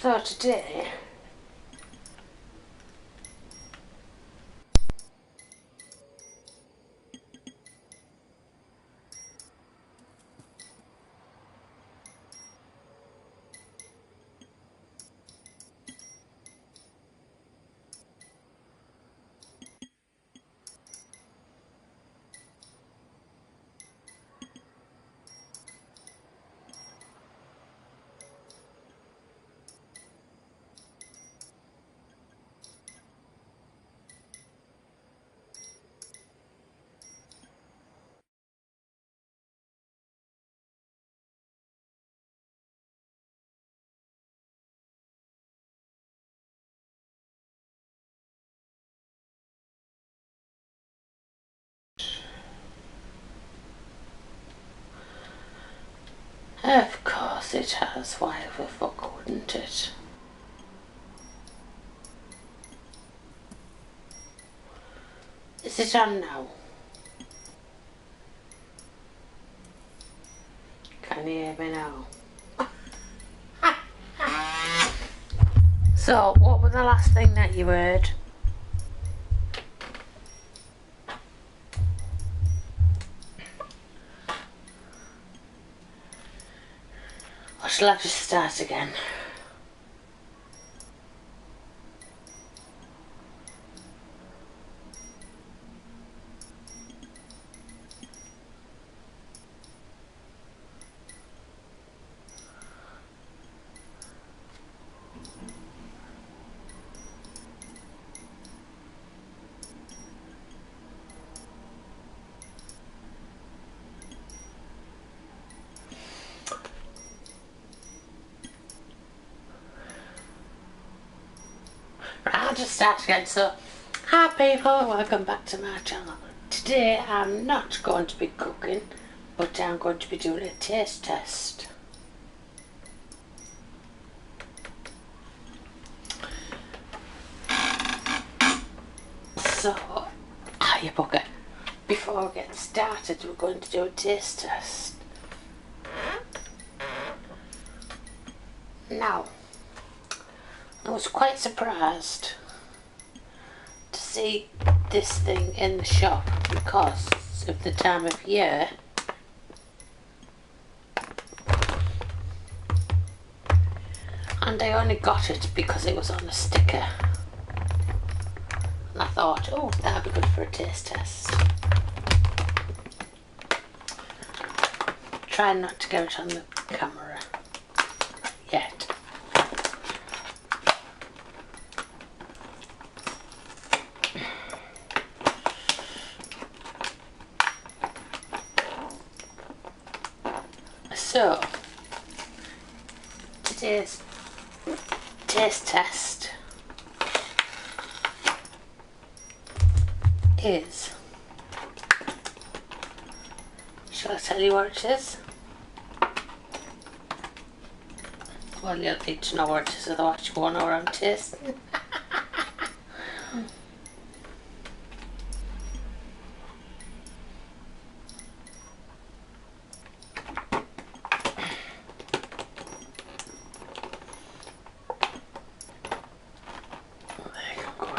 So today of course it has, why the fuck wouldn't it? Is it on now? Can you hear me now? So, what was the last thing that you heard? Or shall I just start again? I'll just start again. So, hi people, welcome back to my channel. Today I'm not going to be cooking, but I'm going to be doing a taste test. So, hiya bugger. Before we get started, we're going to do a taste test. Now, I was quite surprised to see this thing in the shop because of the time of year. And I only got it because it was on a sticker. And I thought, oh, that'd be good for a taste test. Try not to get it on the camera yet. So, today's taste test is, shall I tell you what it is? Well, you'll need to know what it is, otherwise you won't know what I'm tasting.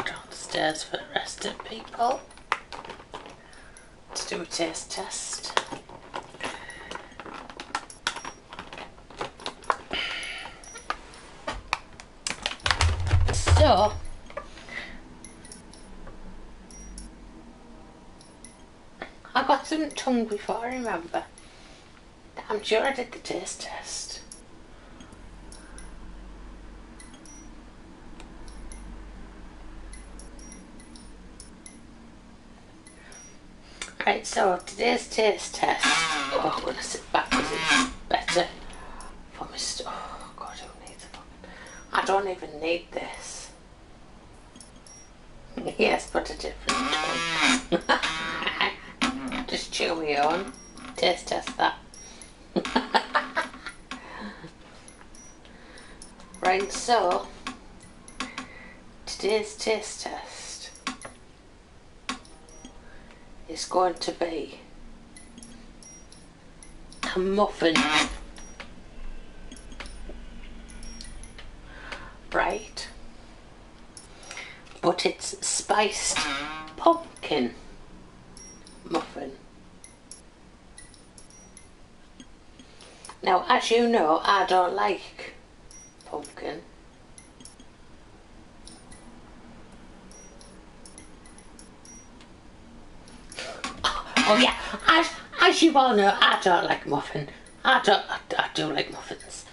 Downstairs for the rest of people to do a taste test. So, I got some tongue before, I remember. I'm sure I did the taste test. Right, so today's taste test. Oh, I'm going to sit back because it's better for my oh God, who needs it? I don't even need this. Yes, but a different tongue. Just chew me on. Taste test that. Right, so today's taste test is going to be a muffin but it's spiced pumpkin muffin. Now, as you know, I don't like pumpkin. Oh yeah, as you all know, I don't like muffin. I do like muffins.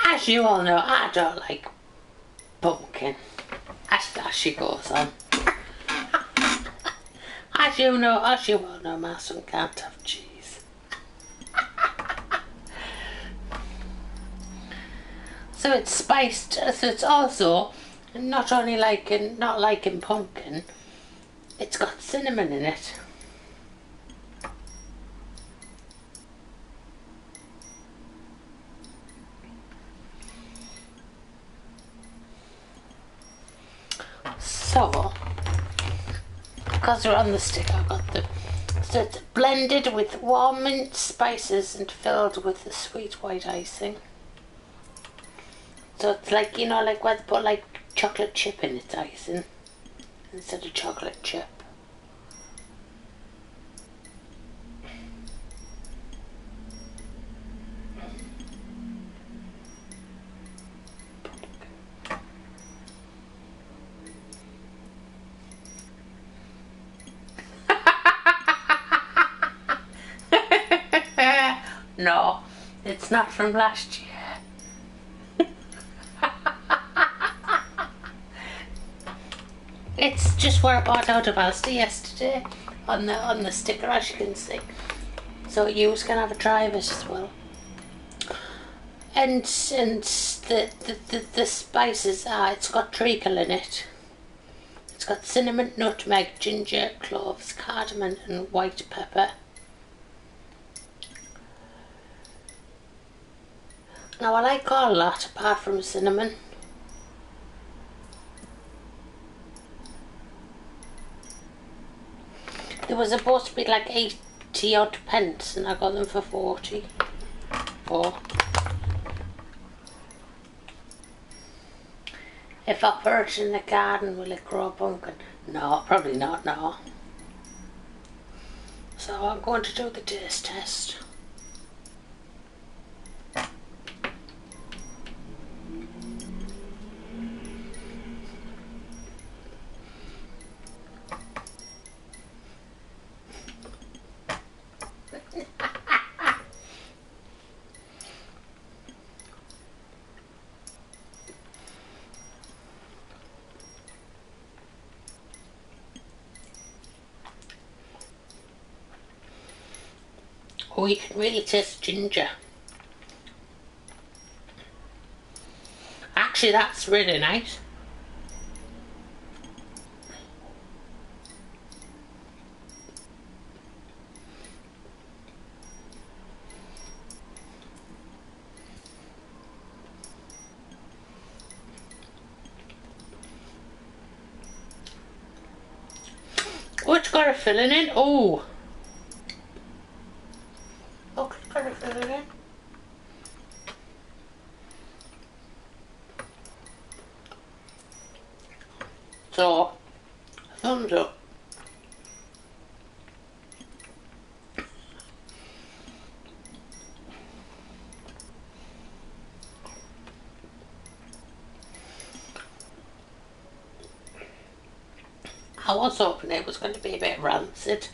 As you all know, I don't like pumpkin. As she goes on. As you all know, my son can't have cheese. So it's spiced, so it's also not only not liking pumpkin, it's got cinnamon in it. So, because we're on the stick, I've got the, so it's blended with warm mint spices and filled with the sweet white icing. So it's like, you know, like where they put like chocolate chip in its icing instead of chocolate chip. No, it's not from last year. It's just what I bought out of Asda yesterday on the sticker, as you can see. So you can have a try of it as well. And the spices are, it's got treacle in it. It's got cinnamon, nutmeg, ginger, cloves, cardamom and white pepper. Now I like all that apart from cinnamon. They were supposed to be like 80 odd pence and I got them for 40. If I put it in the garden, will it grow pumpkin? No, probably not, no. So I'm going to do the taste test. Oh, you can really taste ginger. Actually, that's really nice. Oh, it's got a filling in. Oh. Look, it's got a filling in. So, thumbs up. I was hoping it was going to be a bit rancid,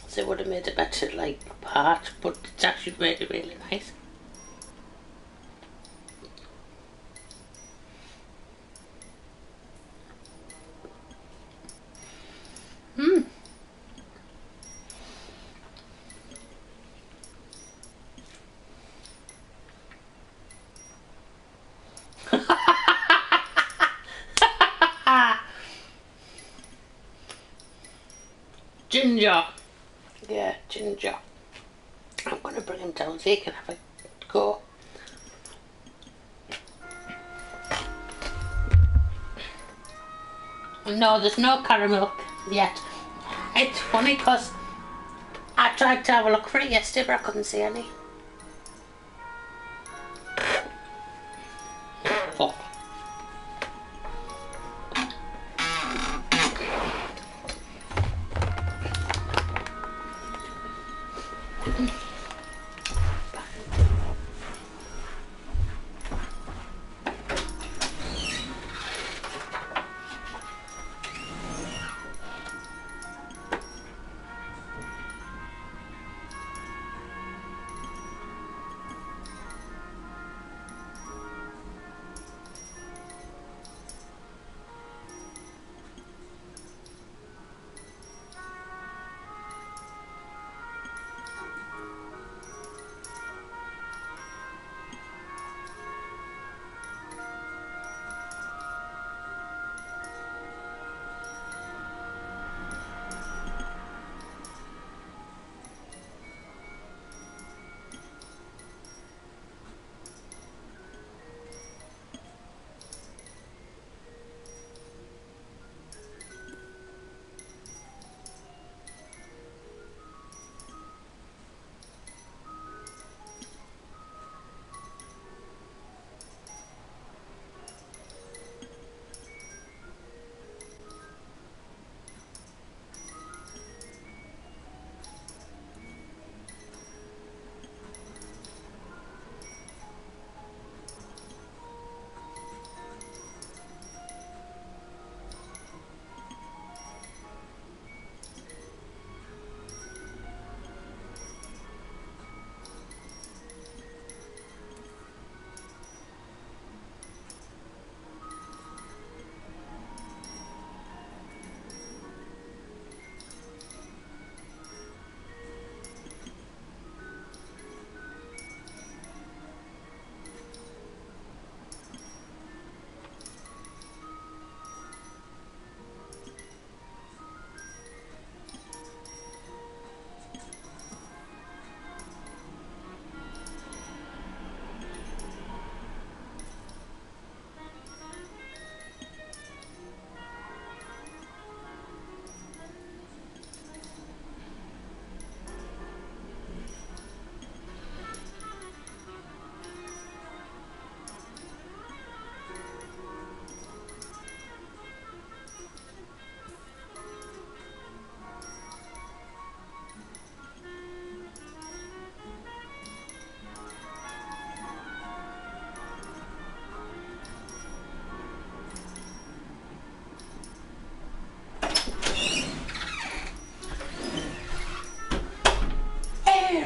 so it would have made a better like part, but it's actually really, really nice. Mmm. Ginger. Yeah, ginger. I'm going to bring him down so he can have a go. No, there's no caramel yet. It's funny because I tried to have a look for it yesterday but I couldn't see any. Oh.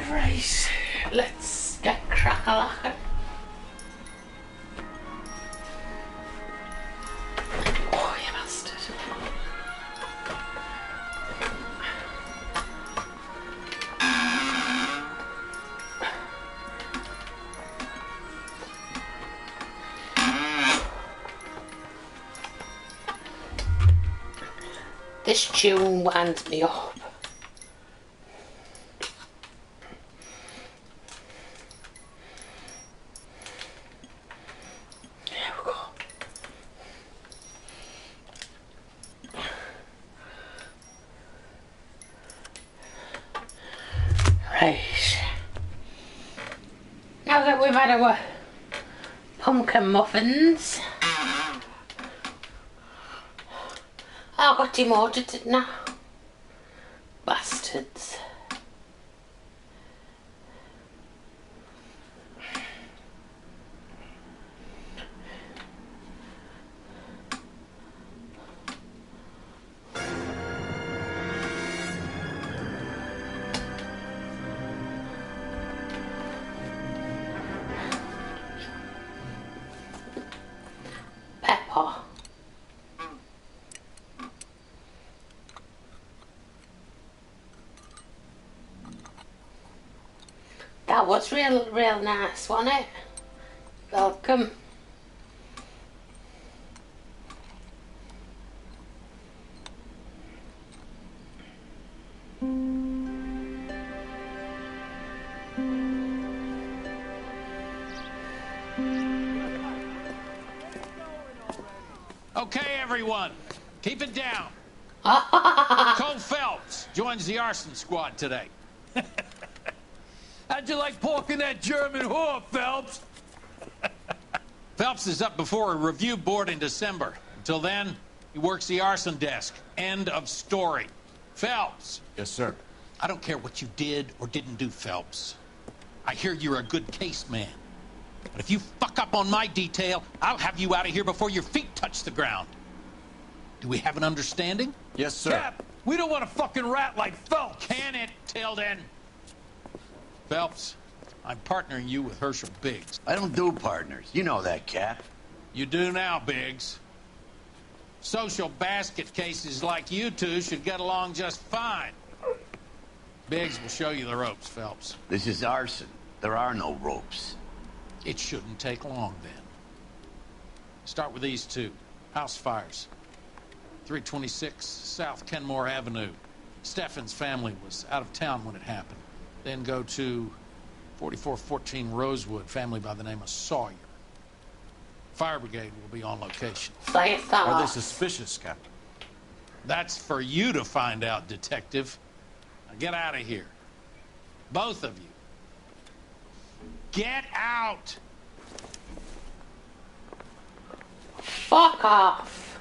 Right, let's get crack-a-lackin'. Oh, you bastard. This tune winds me up. There we go. Right. Now that we've had our pumpkin muffins, I got demoted, didn't I? Bastards. Pepper. That was real nice, wasn't it? Welcome. Okay, everyone, keep it down. Cole Phelps joins the arson squad today. How'd you like pork in that German whore, Phelps? Phelps is up before a review board in December. Until then, he works the arson desk. End of story. Phelps. Yes, sir. I don't care what you did or didn't do, Phelps. I hear you're a good case man. But if you fuck up on my detail, I'll have you out of here before your feet touch the ground. Do we have an understanding? Yes, sir. Cap, we don't want a fucking rat like Phelps. Can it, Tilden? Phelps, I'm partnering you with Herschel Biggs. I don't do partners. You know that, Cap. You do now, Biggs. Social basket cases like you two should get along just fine. Biggs will show you the ropes, Phelps. This is arson. There are no ropes. It shouldn't take long, then. Start with these two. House fires. 326 South Kenmore Avenue. Steffen's family was out of town when it happened. Then go to 4414 Rosewood, family by the name of Sawyer. Fire brigade will be on location. Are they suspicious, Captain? That's for you to find out, detective. Now get out of here. Both of you. Get out! Fuck off.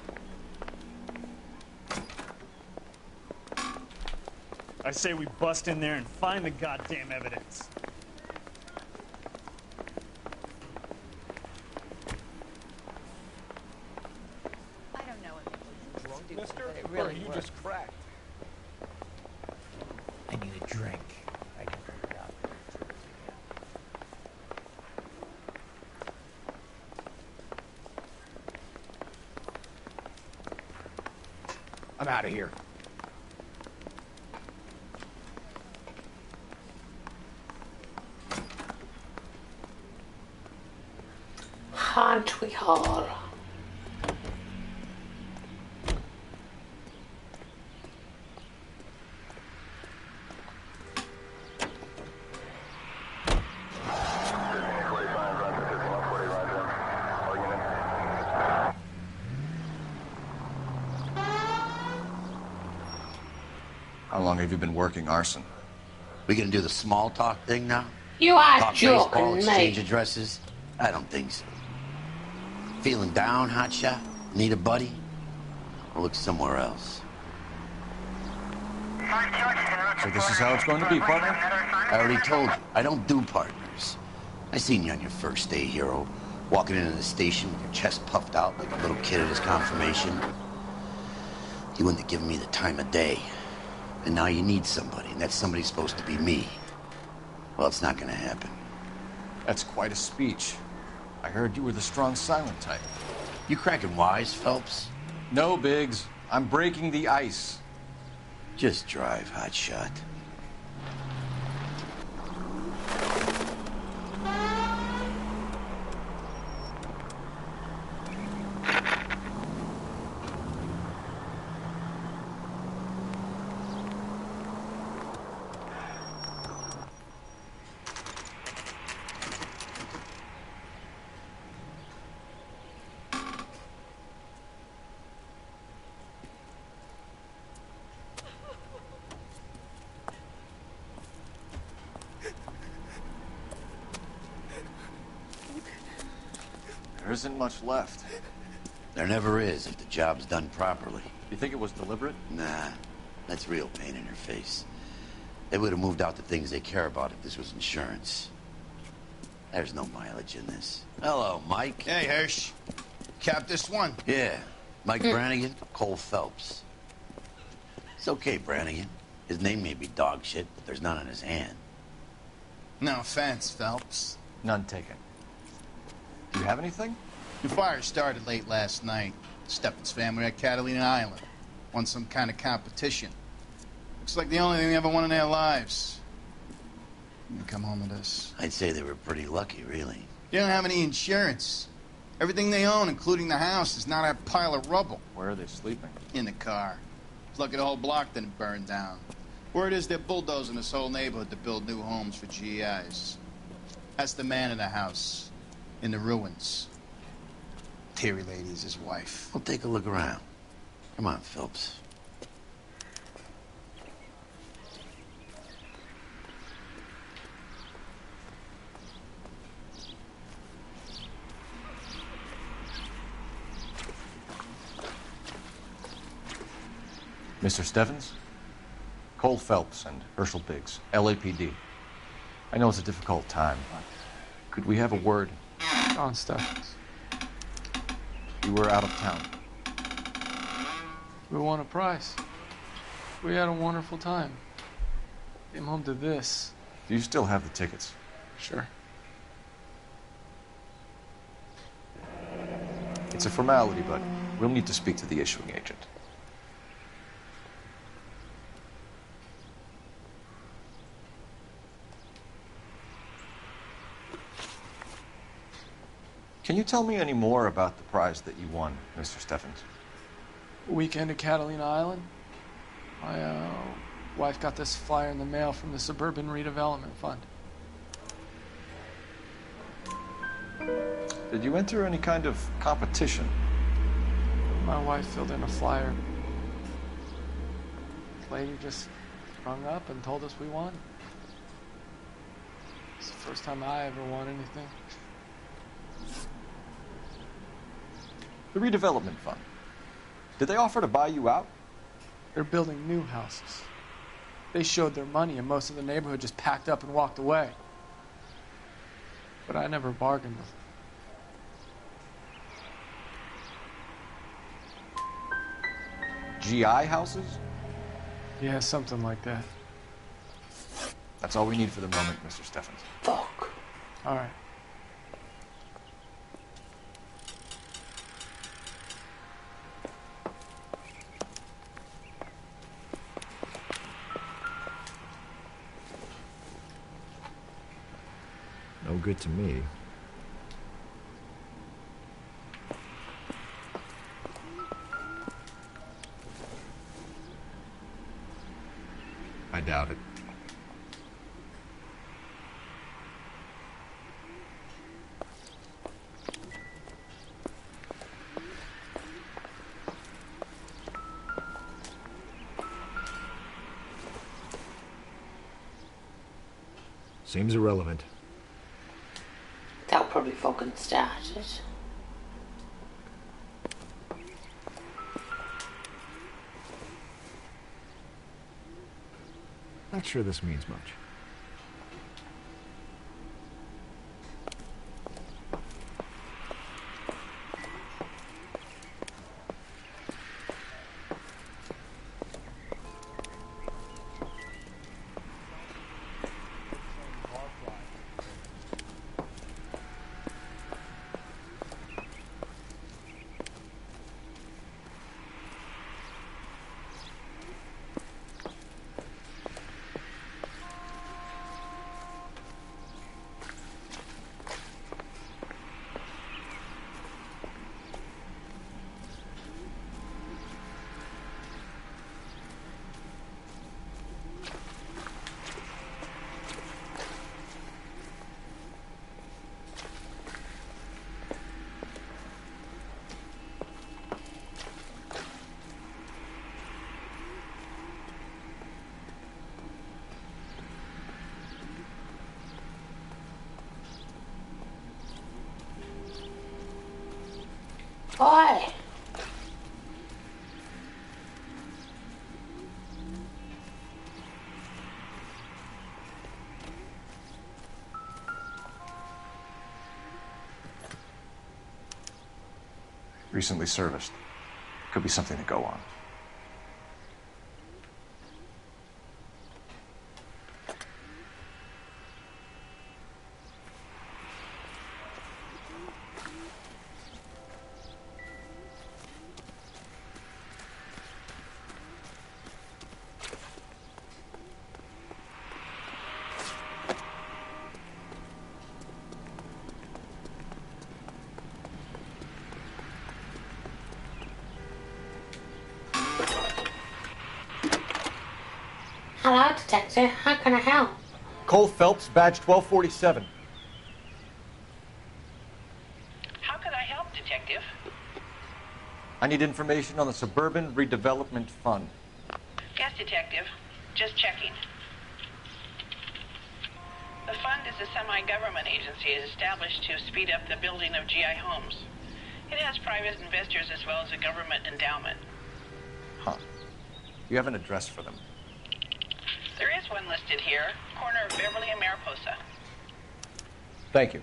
I say we bust in there and find the goddamn evidence. I don't know if it was stupid, Mister, but it or really you worked. just cracked. I need a drink. I can figure it out. I'm out of here. Aren't we all? How long have you been working arson? We gonna do the small talk thing now? You are Talk baseball, joking, exchange mate. addresses? I don't think so. Feeling down, hotshot? Need a buddy? I'll look somewhere else. So this is how it's going to be, partner? I already told you, I don't do partners. I seen you on your first day, hero. Walking into the station with your chest puffed out like a little kid at his confirmation. You wouldn't have given me the time of day. And now you need somebody, and that somebody's supposed to be me. Well, it's not gonna happen. That's quite a speech. I heard you were the strong silent type. You cracking wise, Phelps? No, Biggs. I'm breaking the ice. Just drive, hotshot. There isn't much left. There never is if the job's done properly. You think it was deliberate? Nah, that's real pain in their face. They would have moved out the things they care about if this was insurance. There's no mileage in this. Hello, Mike. Hey, Hirsch. Cap this one. Yeah, Mike Brannigan, Cole Phelps. It's okay, Brannigan. His name may be dog shit, but there's none on his hand. No offense, Phelps. None taken. Do you have anything? The fire started late last night. Steffen's family at Catalina Island. Won some kind of competition. Looks like the only thing they ever won in their lives. You come home with us. I'd say they were pretty lucky, really. They don't have any insurance. Everything they own, including the house, is not a pile of rubble. Where are they sleeping? In the car. It's lucky the whole block didn't burn down. Word is they're bulldozing this whole neighborhood to build new homes for GIs. That's the man in the house. In the ruins. Terry lady's his wife. We'll take a look around. Come on, Phelps. Mr. Steffens? Cole Phelps and Herschel Biggs, LAPD. I know it's a difficult time, but could we have a word? John Steffens. You were out of town. We won a prize. We had a wonderful time. Came home to this. Do you still have the tickets? Sure. It's a formality, but we'll need to speak to the issuing agent. Can you tell me any more about the prize that you won, Mr. Steffens? Weekend at Catalina Island. My wife got this flyer in the mail from the Suburban Redevelopment Fund. Did you enter any kind of competition? My wife filled in a flyer. The lady just rung up and told us we won. It's the first time I ever won anything. The redevelopment fund. Did they offer to buy you out? They're building new houses. They showed their money and most of the neighborhood just packed up and walked away. But I never bargained with them. GI houses? Yeah, something like that. That's all we need for the moment, Mr. Steffens. Fuck. All right. No good to me. I doubt it. Seems irrelevant. That'll probably fucking start it. Not sure this means much. Oi! Recently serviced. Could be something to go on. Hello, Detective. How can I help? Cole Phelps, badge 1247. How can I help, Detective? I need information on the Suburban Redevelopment Fund. Yes, Detective. Just checking. The fund is a semi-government agency established to speed up the building of GI homes. It has private investors as well as a government endowment. Huh. You have an address for them? There is one listed here, corner of Beverly and Mariposa. Thank you.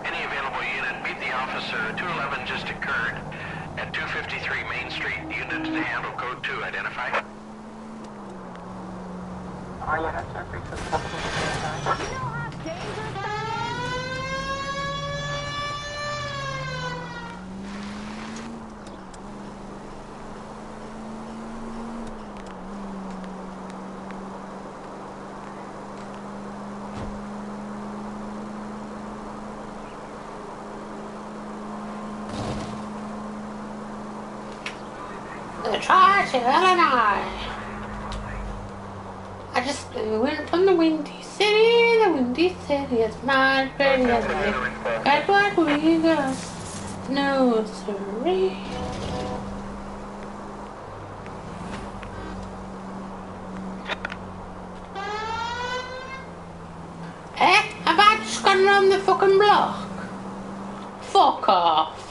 Any available unit, meet the officer. 211 just occurred at 253 Main Street. Unit to handle code 2. Identify. The Charge of Illinois. I just went from the Windy City. The Windy City is my pretty as me. Got what we got. No, siree. Eh? Have I just gone around the fucking block? Fuck off.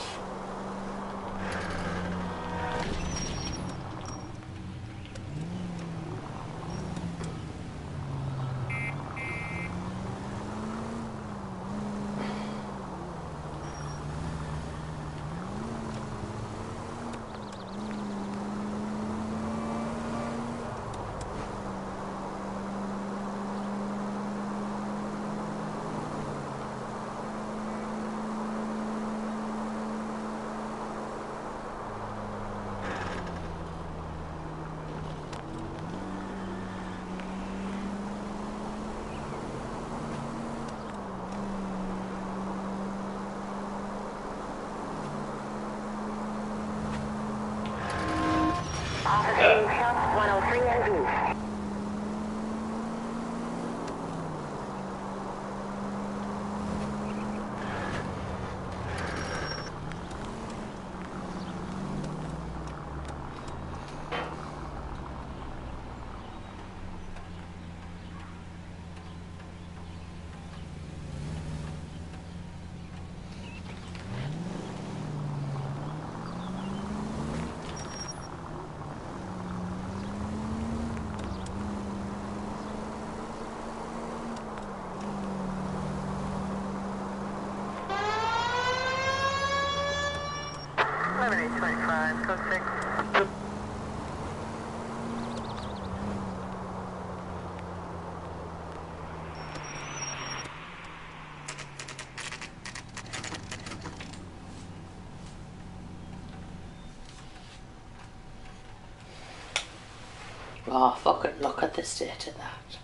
Oh, fucking look at the state of that.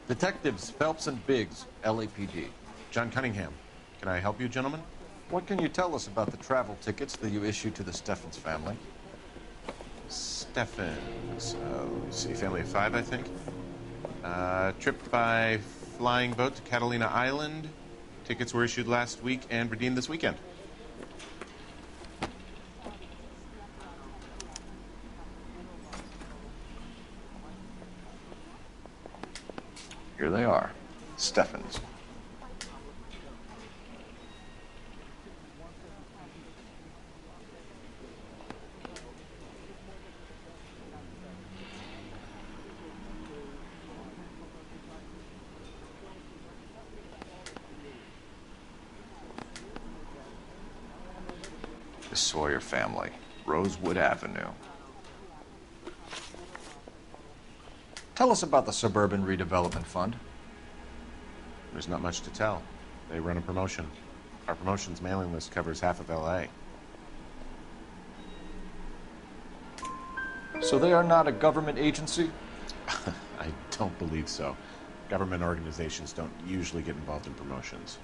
Detectives Phelps and Biggs, LAPD. John Cunningham. Can I help you, gentlemen? What can you tell us about the travel tickets that you issued to the Steffens family? Steffens. Let me see. Family of 5, I think. Trip by flying boat to Catalina Island. Tickets were issued last week and redeemed this weekend. Here they are. Steffens. The Sawyer family, Rosewood Avenue. Tell us about the Suburban Redevelopment Fund. There's not much to tell. They run a promotion. Our promotion's mailing list covers half of L.A. So they are not a government agency? I don't believe so. Government organizations don't usually get involved in promotions.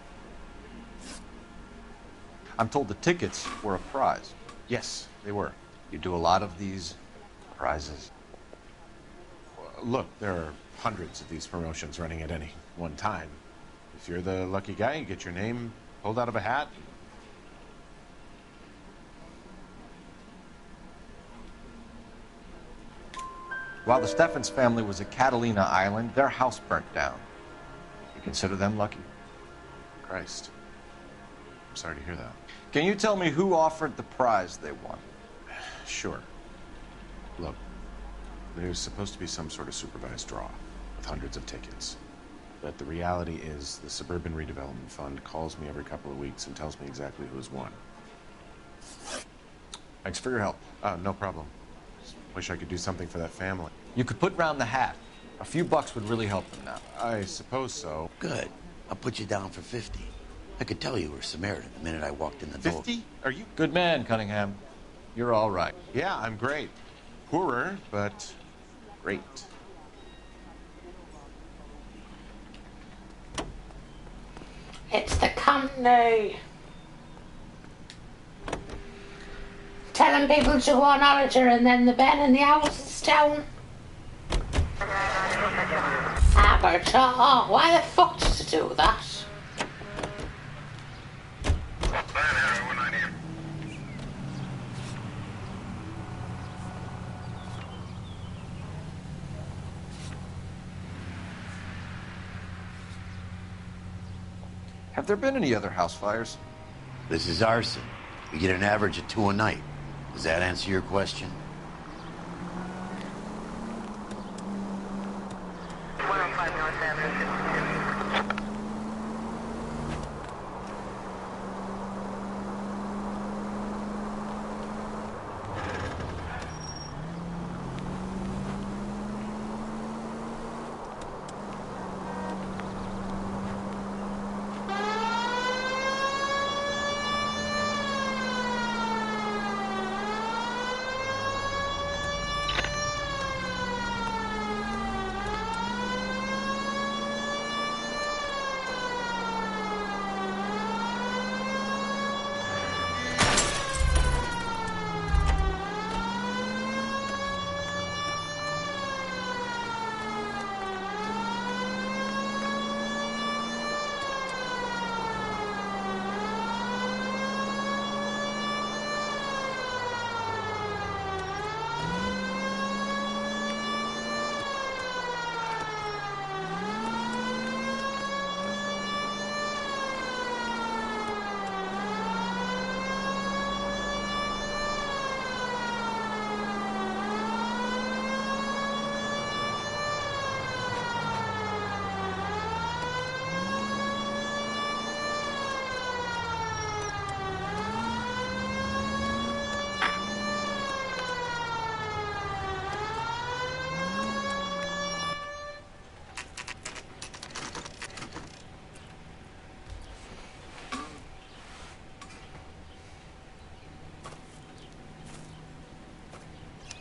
I'm told the tickets were a prize. Yes, they were. You do a lot of these prizes. Look, there are hundreds of these promotions running at any one time. If you're the lucky guy, you get your name pulled out of a hat. While the Steffens family was at Catalina Island, their house burnt down. You consider them lucky? Christ. I'm sorry to hear that. Can you tell me who offered the prize they won? Sure. Look, there's supposed to be some sort of supervised draw with hundreds of tickets. But the reality is the Suburban Redevelopment Fund calls me every couple of weeks and tells me exactly who's won. Thanks for your help. No problem. Just wish I could do something for that family. You could put round the hat. A few bucks would really help them now. I suppose so. Good. I'll put you down for 50. I could tell you were Samaritan the minute I walked in the door. 50? Are you... Good man, Cunningham. You're all right. Yeah, I'm great. Poorer, but great. It's the company. Telling people to go on holiday and then the Ben and the Owls is down. Abertaw. Why the fuck did you do that? Have there been any other house fires? This is arson. We get an average of 2 a night. Does that answer your question?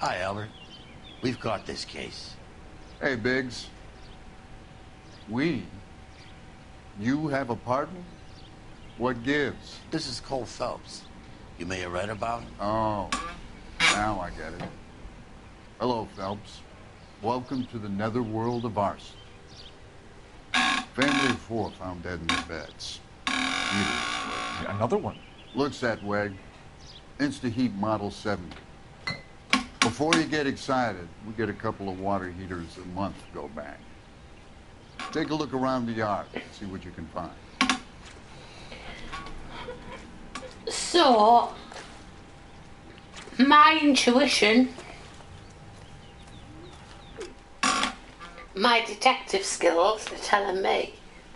Hi, Albert. We've got this case. Hey, Biggs. We? You have a partner? What gives? This is Cole Phelps. You may have read about him. Oh, now I get it. Hello, Phelps. Welcome to the netherworld of arson. Family of 4 found dead in their beds. Another one? Looks that way. Insta-Heat Model 70. Before you get excited, we get a couple of water heaters a month go bang. Take a look around the yard and see what you can find. So, my intuition, my detective skills are telling me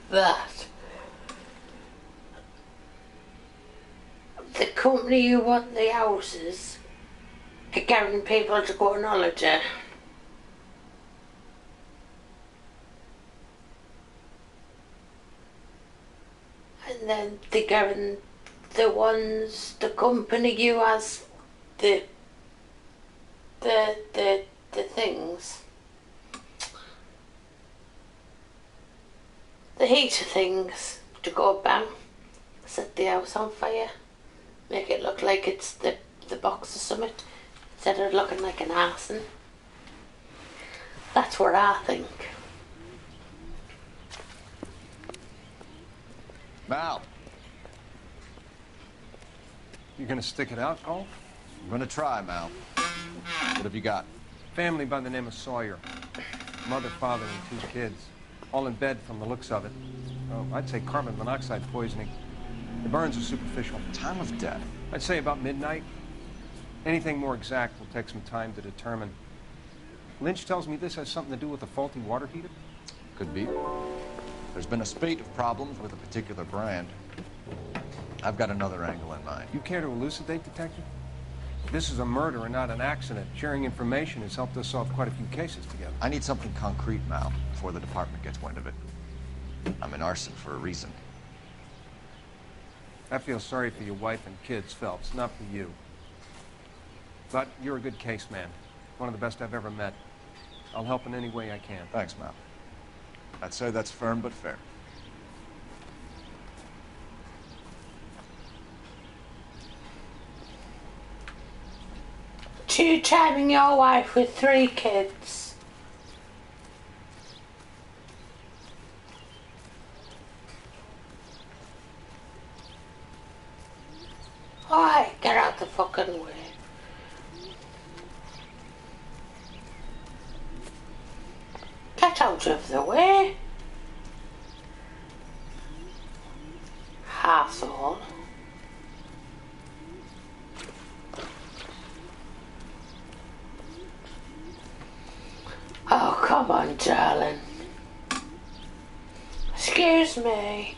that the company who want the houses are getting people to go on holiday. And then they're getting the company who has the things, the heater things, to go bang, set the house on fire, make it look like it's the box of something, instead of looking like an arson. That's what I think. Mal. You gonna stick it out, Cole? I'm gonna try, Mal. What have you got? Family by the name of Sawyer. Mother, father, and 2 kids. All in bed from the looks of it. Oh, I'd say carbon monoxide poisoning. The burns are superficial. Time of death? I'd say about midnight. Anything more exact will take some time to determine. Lynch tells me this has something to do with a faulty water heater? Could be. There's been a spate of problems with a particular brand. I've got another angle in mind. You care to elucidate, Detective? This is a murder and not an accident. Sharing information has helped us solve quite a few cases together. I need something concrete, Mal, before the department gets wind of it. I'm in arson for a reason. I feel sorry for your wife and kids, Phelps, not for you. But you're a good case man. One of the best I've ever met. I'll help in any way I can. Thanks, Mal. I'd say that's firm but fair. Two-timing your wife with 3 kids. Alright, get out the fucking way. Get out of the way. Asshole. Oh, come on, darling. Excuse me.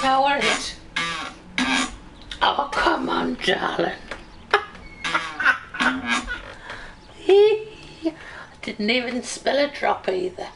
Now what is it? Oh, come on, darling. Didn't even spill a drop either.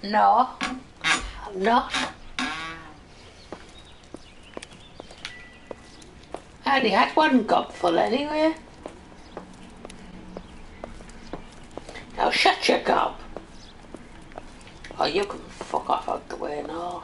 No, I'm not. I only had 1 gobful anyway. Now shut your gob. Or you can fuck off out the way now.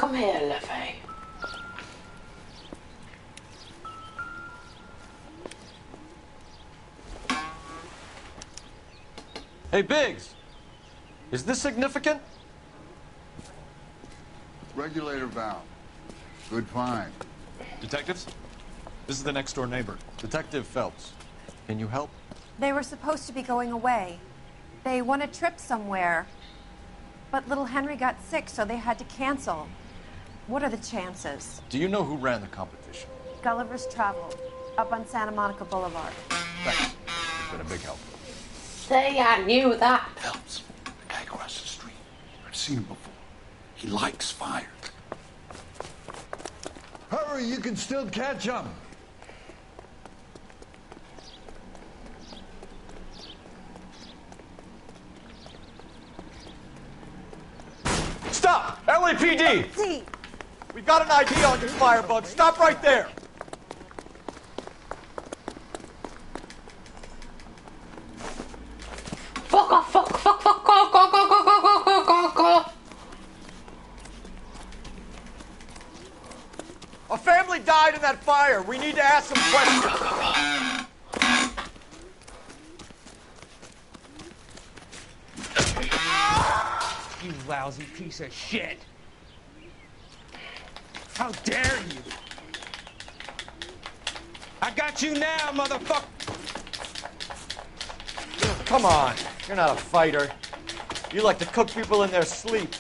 Come here, Livy. Hey, Biggs! Is this significant? Regulator valve. Good find. Detectives? This is the next door neighbor. Detective Phelps. Can you help? They were supposed to be going away. They won a trip somewhere. But little Henry got sick, so they had to cancel. What are the chances? Do you know who ran the competition? Gulliver's Travel, up on Santa Monica Boulevard. Thanks. You've been a big help. Say, I knew that. Phelps, the guy across the street. I've seen him before. He likes fire. Hurry, you can still catch him. Stop! LAPD! We've got an ID on your firebug. Stop right there! Fuck off, fuck, fuck, fuck, go, go, go, go, go, go, go, go, go. A family died in that fire. We need to ask some questions. You lousy piece of shit! How dare you! I got you now, motherfucker! Come on. You're not a fighter. You like to cook people in their sleep.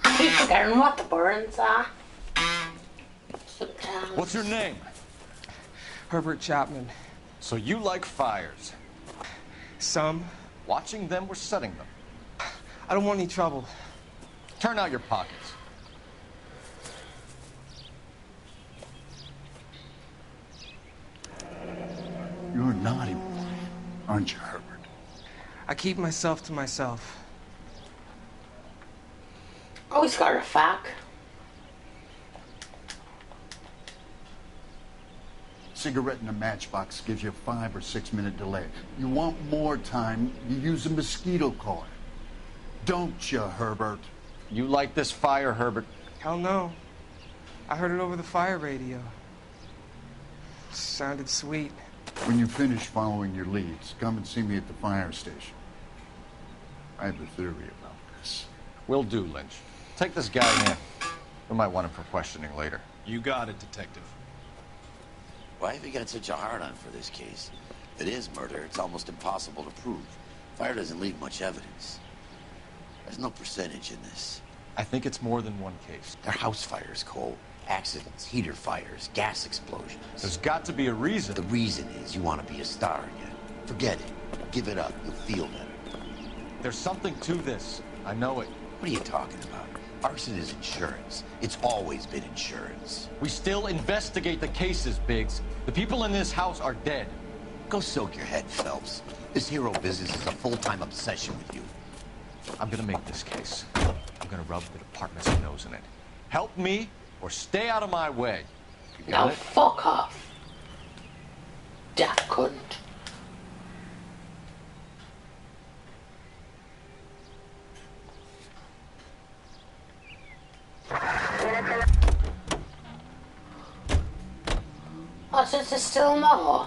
I keep forgetting what the burns are. Sometimes. What's your name? Herbert Chapman. So you like fires. Some. Watching them or setting them? I don't want any trouble. Turn out your pockets. You're a naughty boy, aren't you, Herbert? I keep myself to myself. Oh, he's got a fac. Cigarette in a matchbox gives you a 5 or 6 minute delay. You want more time, you use a mosquito coil. Don't you, Herbert? You like this fire, Herbert? Hell no. I heard it over the fire radio. Sounded sweet. When you finish following your leads, come and see me at the fire station. I have a theory about this. Will do, Lynch. Take this guy in. We might want him for questioning later. You got it, Detective. Why have you got such a hard-on for this case? If it is murder, it's almost impossible to prove. Fire doesn't leave much evidence. There's no percentage in this. I think it's more than one case. They're house fires, Cole. Accidents, heater fires, gas explosions. There's got to be a reason. The reason is you want to be a star again. Forget it. Give it up. You'll feel better. There's something to this. I know it. What are you talking about? Arson is insurance. It's always been insurance. We still investigate the cases, Biggs. The people in this house are dead. Go soak your head, Phelps. This hero business is a full-time obsession with you. I'm gonna make this case. I'm gonna rub the department's nose in it. Help me or stay out of my way. You got Now it? fuck off. Daft cunt. Oh, so there's still more?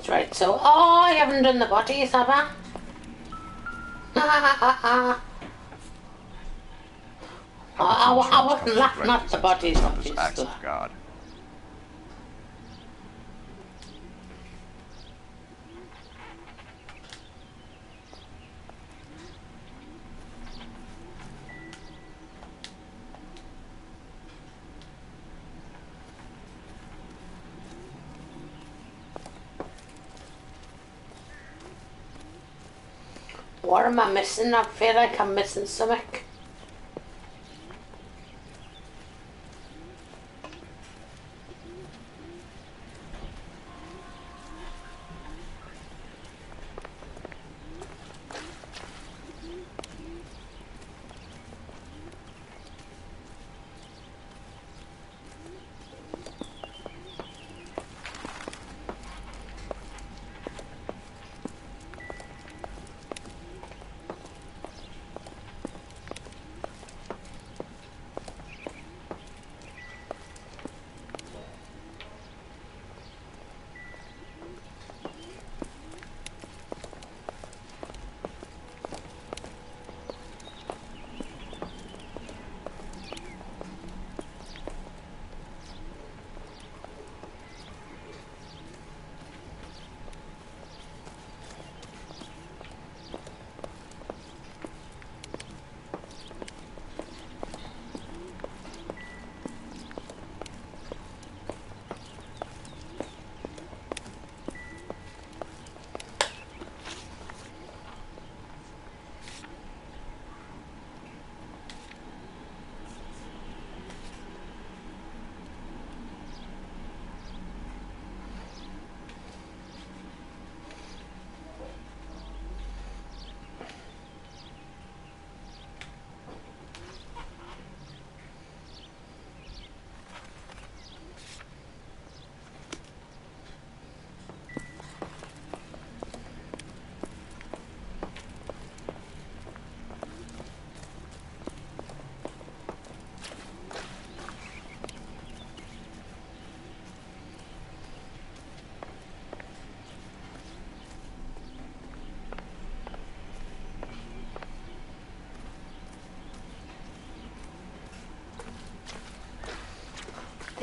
Right. So, oh, I haven't done the bodies, have I? I wasn't laughing at the bodies, Acts obviously. of God. What am I missing? I feel like I'm missing something.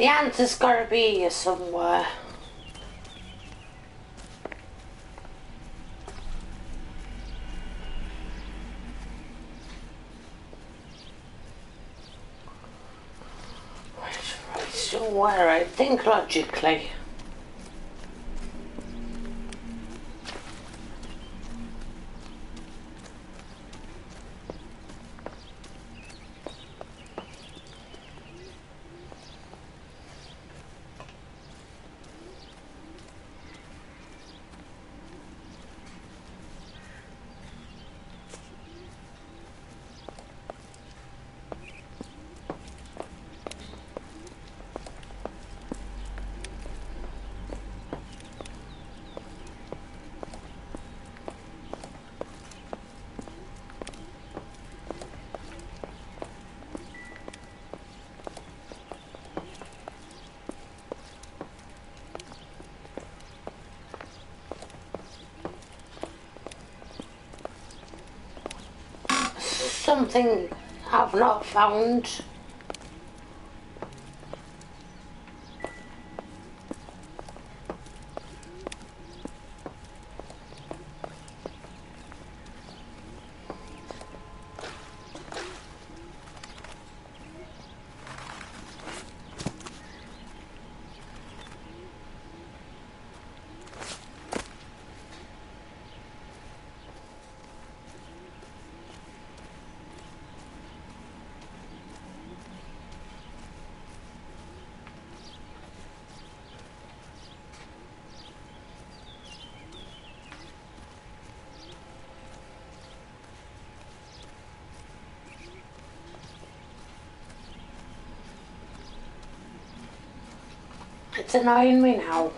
The answer's gotta be here somewhere. Right, somewhere, I think logically. Something I've not found. It's annoying me now.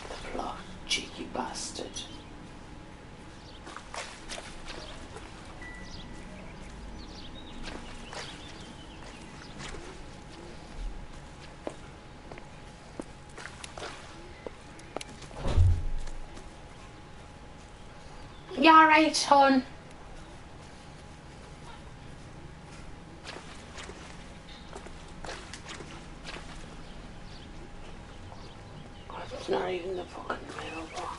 The blood, cheeky bastard. You alright, hon? It's not even the fucking mailbox.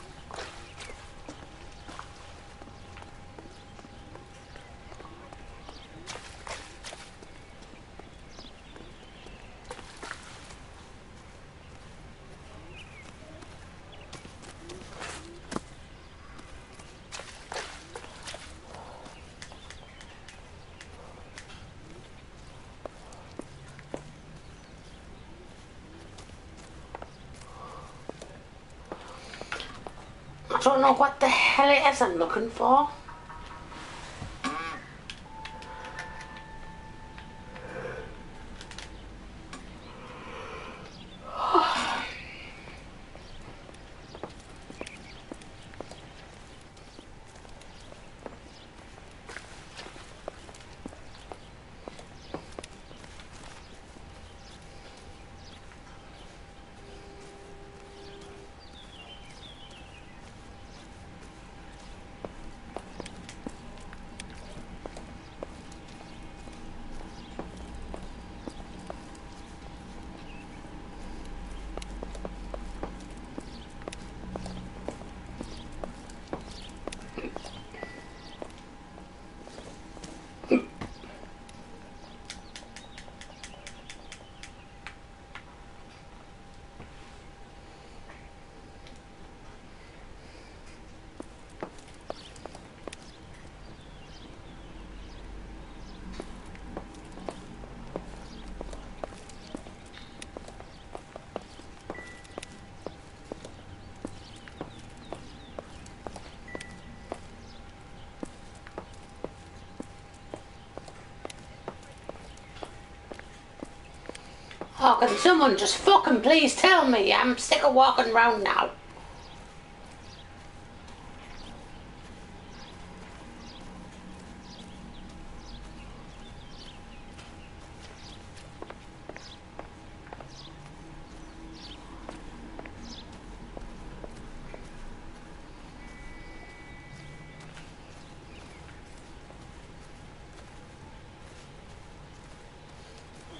I don't know what the hell it is I'm looking for. Oh, can someone just fucking please tell me? I'm sick of walking around now.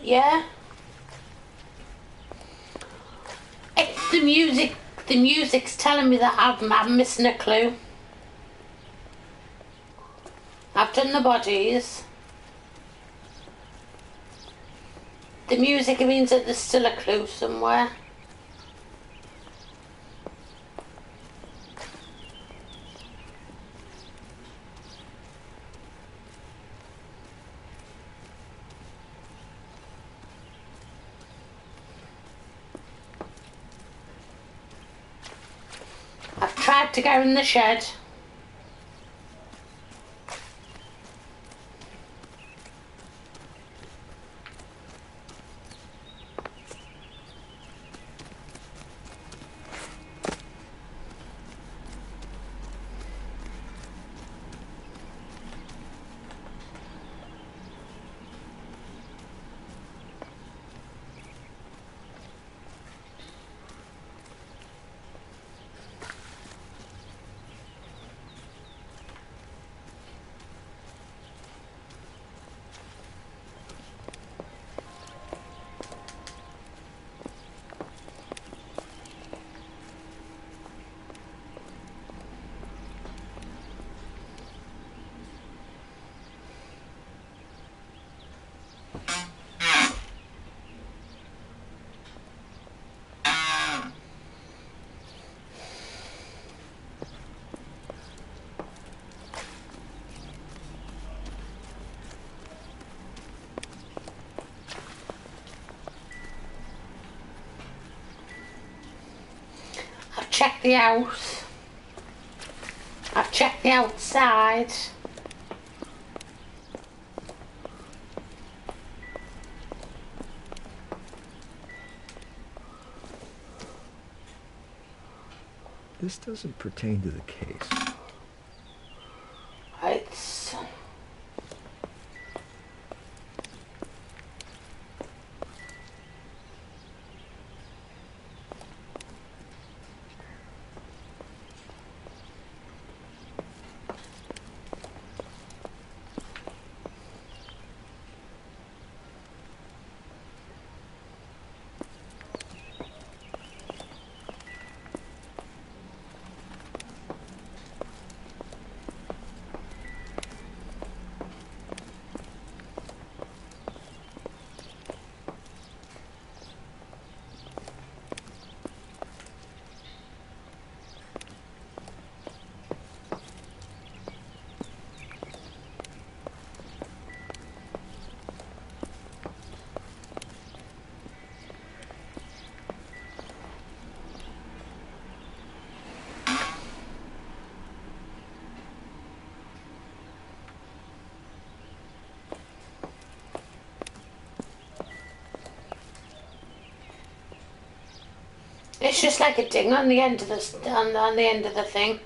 Yeah. It's the music. The music's telling me that I'm missing a clue. I've done the bodies. The music means that there's still a clue somewhere. I've tried to go in the shed. I've checked the house. I've checked the outside. This doesn't pertain to the case. It's... It's just like a ding on the end of the on the end of the thing.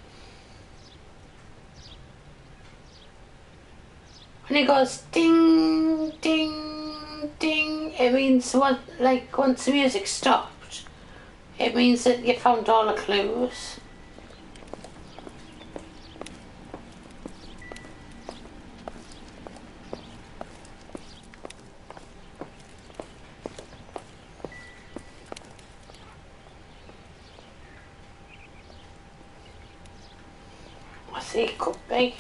When it goes ding, ding, ding, it means like once the music stopped, it means that you found all the clues. I see it could be.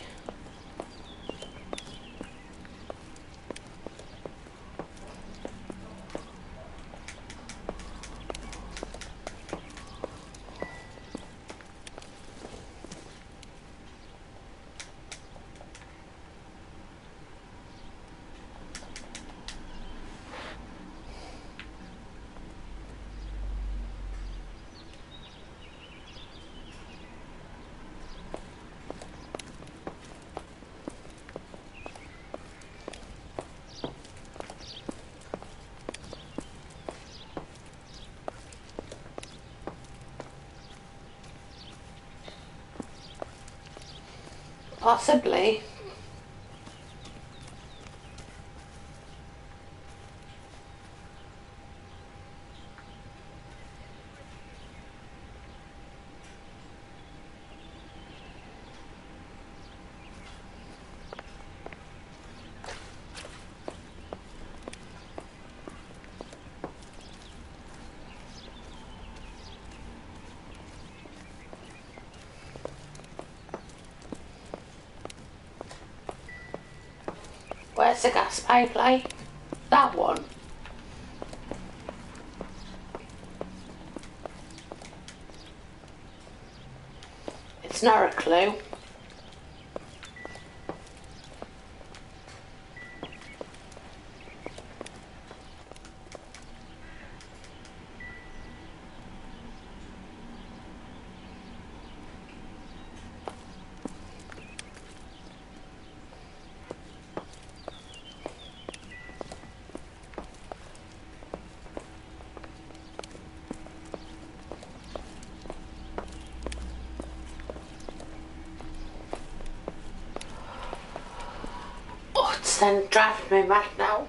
Possibly. Where's the gas pipeline? That one. It's not a clue. Then driving me mad now.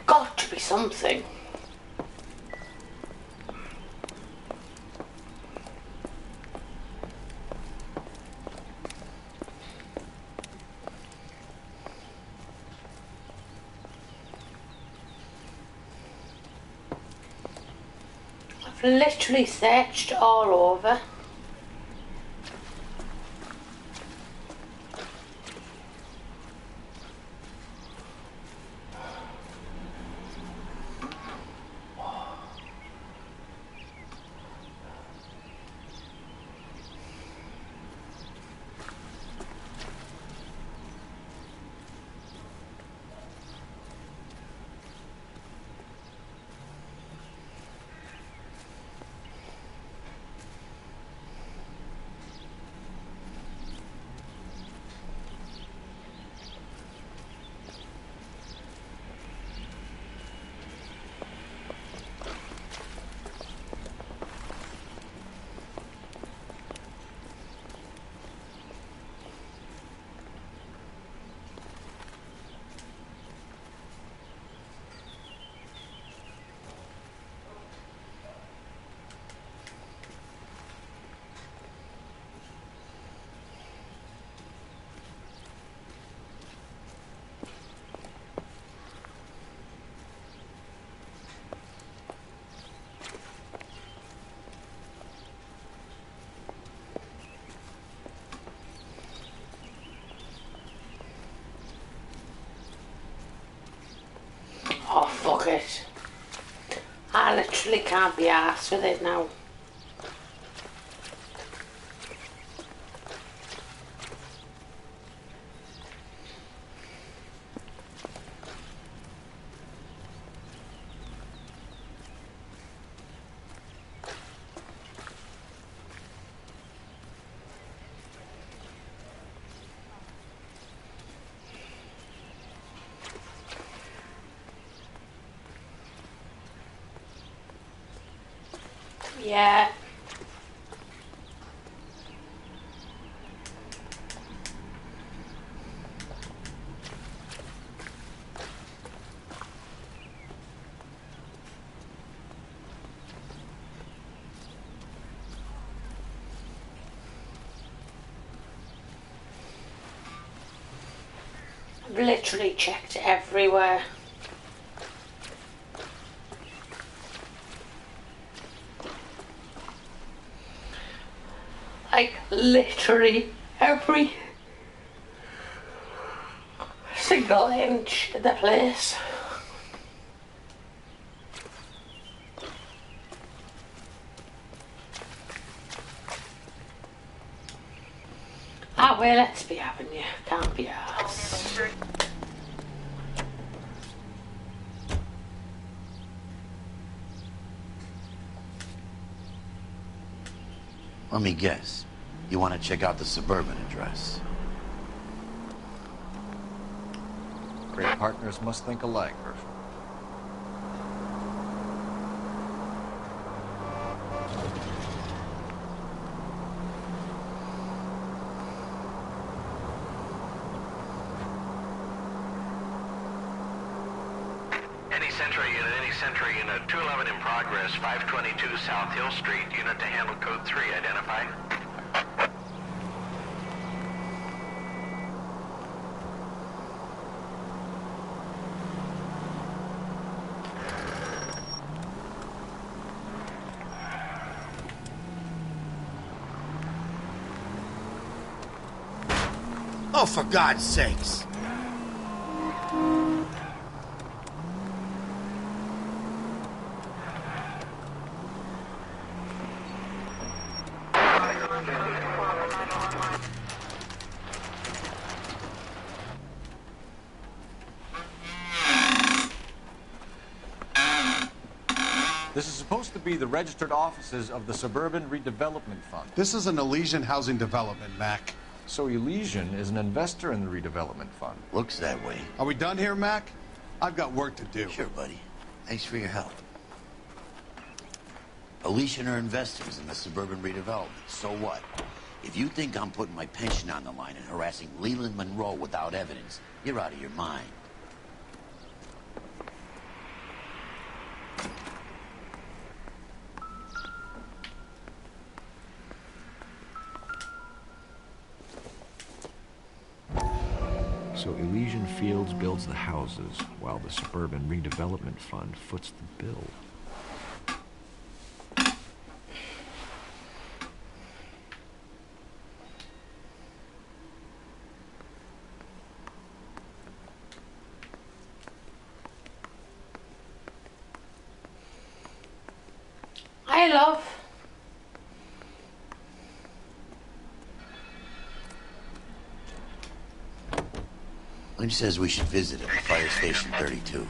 Got to be something. Literally searched all over. Oh, fuck it. I literally can't be arsed with it now. Yeah. I've literally checked everywhere. Like, literally every single inch of the place. Ah, well, let's be having you. Can't be arsed. Let me guess. You want to check out the suburban address? Great partners must think alike, Herschel. Century Unit 211 in progress, 522 South Hill Street, unit to handle code 3, identify. Oh, for God's sakes. This is supposed to be the registered offices of the Suburban Redevelopment Fund. This is an Elysian housing development, Mac. So Elysian is an investor in the redevelopment fund. Looks that way. Are we done here, Mac? I've got work to do. Sure, buddy. Thanks for your help. Elysian are investors in the suburban redevelopment. So what? If you think I'm putting my pension on the line and harassing Leland Monroe without evidence, you're out of your mind. So Elysian Fields builds the houses, while the Suburban Redevelopment Fund foots the bill. I love. Lynch says we should visit him at Fire Station 32.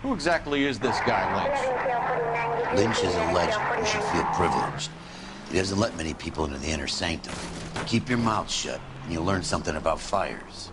Who exactly is this guy, Lynch? Lynch is a legend. You should feel privileged. He doesn't let many people into the inner sanctum. Keep your mouth shut, and you'll learn something about fires.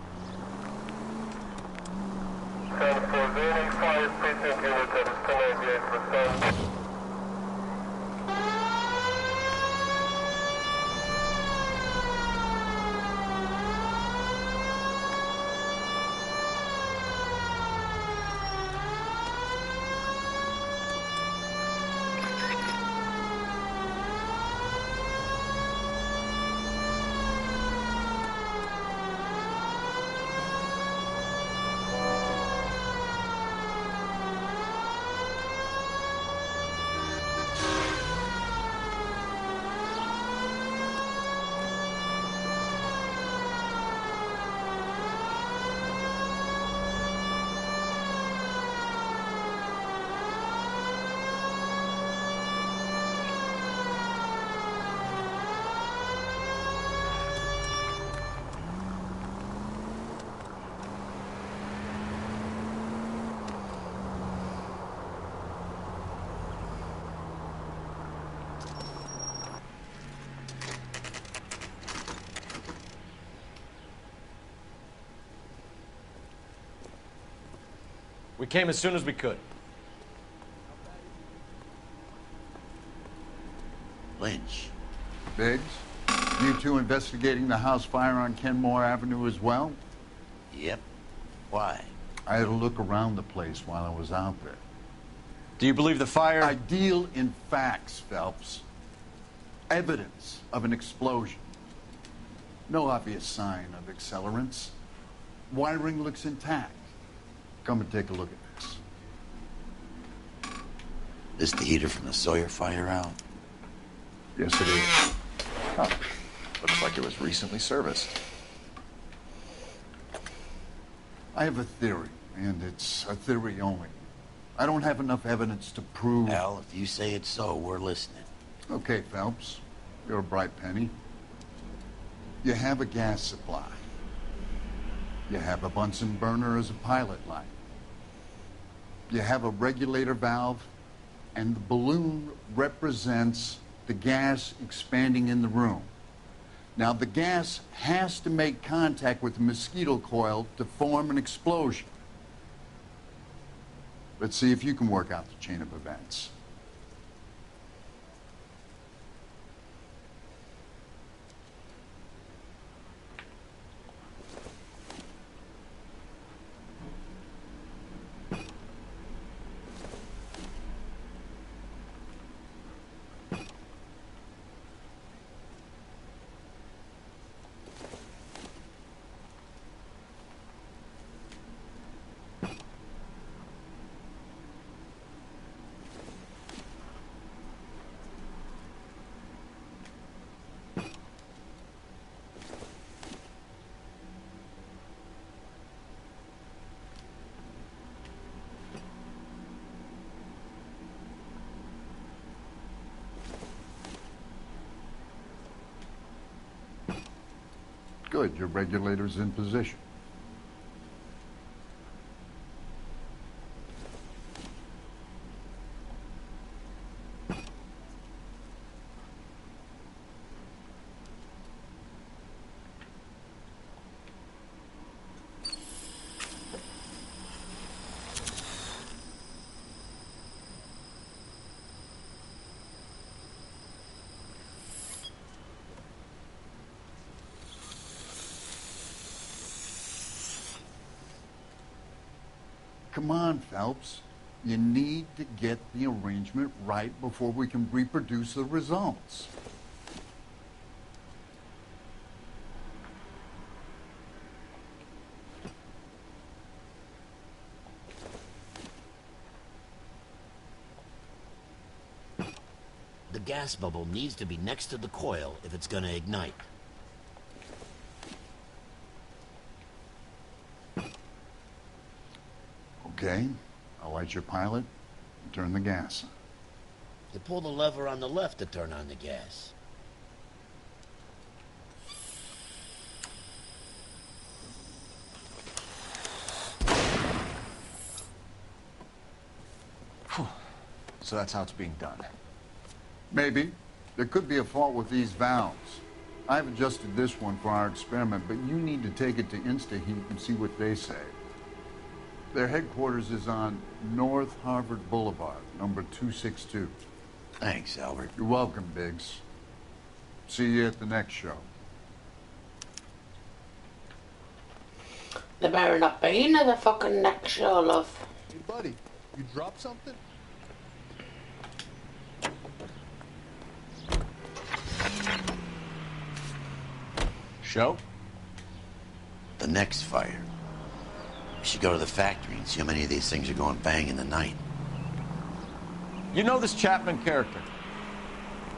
We came as soon as we could. Lynch. Biggs, you two investigating the house fire on Kenmore Avenue as well? Yep. Why? I had a look around the place while I was out there. Do you believe the fire? I deal in facts, Phelps. Evidence of an explosion. No obvious sign of accelerants. Wiring looks intact. Come and take a look at this. This the heater from the Sawyer fire out? Yes, it is. Oh, looks like it was recently serviced. I have a theory, and it's a theory only. I don't have enough evidence to prove... Al, if you say it's so, we're listening. Okay, Phelps. You're a bright penny. You have a gas supply. You have a Bunsen burner as a pilot light. You have a regulator valve, and the balloon represents the gas expanding in the room. Now, the gas has to make contact with the mosquito coil to form an explosion. Let's see if you can work out the chain of events. Good, your regulator's in position. Come on, Phelps. You need to get the arrangement right before we can reproduce the results. The gas bubble needs to be next to the coil if it's gonna ignite. Okay, I'll light your pilot and turn the gas on. You pull the lever on the left to turn on the gas. So that's how it's being done. Maybe. There could be a fault with these valves. I've adjusted this one for our experiment, but you need to take it to InstaHeat and see what they say. Their headquarters is on North Harvard Boulevard, number 262. Thanks, Albert. You're welcome, Biggs. See you at the next show. There better not be another fucking next show, love. Hey, buddy, you dropped something? Show? The next fire. We should go to the factory and see how many of these things are going bang in the night. You know this Chapman character?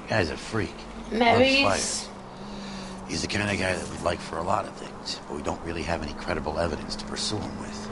Guy's a freak. Mary's. Loves fire. He's the kind of guy that we'd like for a lot of things, but we don't really have any credible evidence to pursue him with.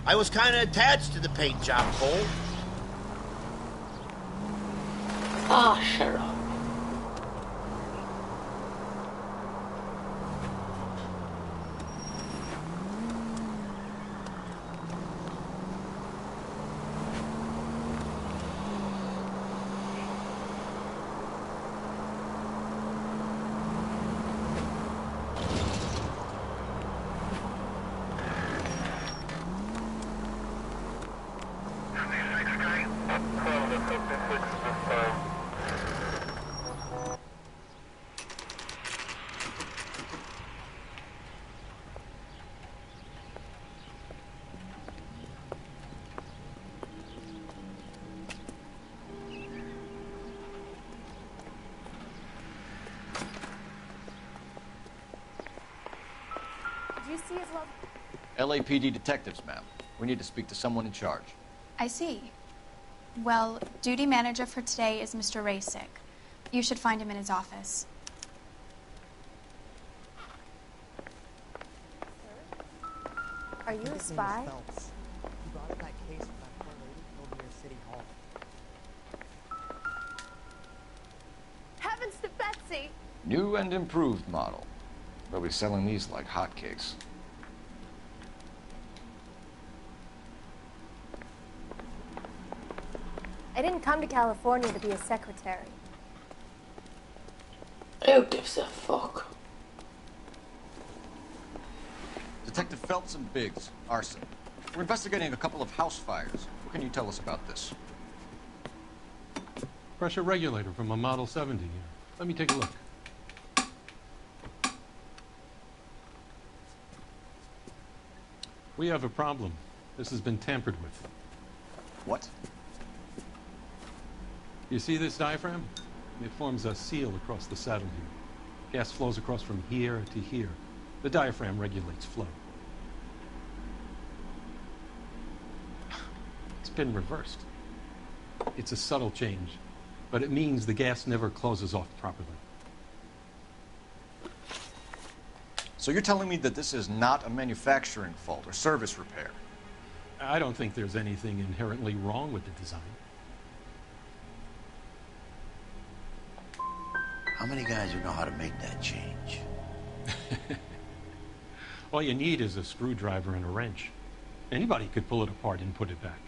I was kind of attached to the paint job, Cole. Oh, shut up. You see his love. LAPD detectives, ma'am. We need to speak to someone in charge. I see. Well, duty manager for today is Mr. Rasick. You should find him in his office. Are you a spy? You brought in that case with that poor lady killed near City Hall. Heavens to Betsy! New and improved model. They'll be selling these like hotcakes. I didn't come to California to be a secretary. Who gives a fuck? Detective Phelps and Biggs, arson. We're investigating a couple of house fires. What can you tell us about this? Pressure regulator from a Model 70. Let me take a look. We have a problem. This has been tampered with. What? You see this diaphragm? It forms a seal across the saddle here. Gas flows across from here to here. The diaphragm regulates flow. It's been reversed. It's a subtle change, but it means the gas never closes off properly. So you're telling me that this is not a manufacturing fault or service repair? I don't think there's anything inherently wrong with the design. How many guys would know how to make that change? All you need is a screwdriver and a wrench. Anybody could pull it apart and put it back.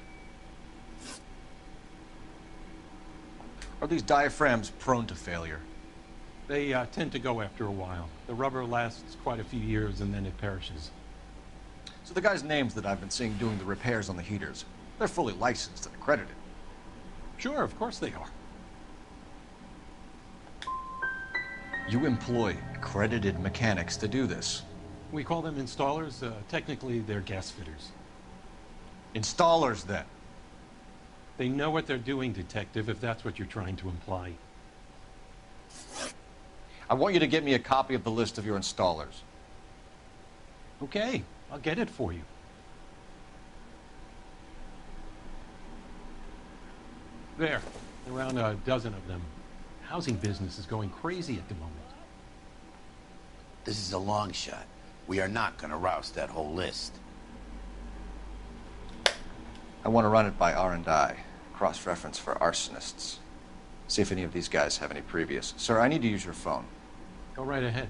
Are these diaphragms prone to failure? They tend to go after a while. The rubber lasts quite a few years and then it perishes. So the guys' names that I've been seeing doing the repairs on the heaters, they're fully licensed and accredited. Sure, of course they are. You employ accredited mechanics to do this? We call them installers. Technically, they're gas fitters. Installers, then? They know what they're doing, Detective, if that's what you're trying to imply. I want you to get me a copy of the list of your installers. Okay, I'll get it for you. There, around a dozen of them. Housing business is going crazy at the moment. This is a long shot. We are not going to roust that whole list. I want to run it by R&I, cross-reference for arsonists. See if any of these guys have any previous. Sir, I need to use your phone. Go right ahead.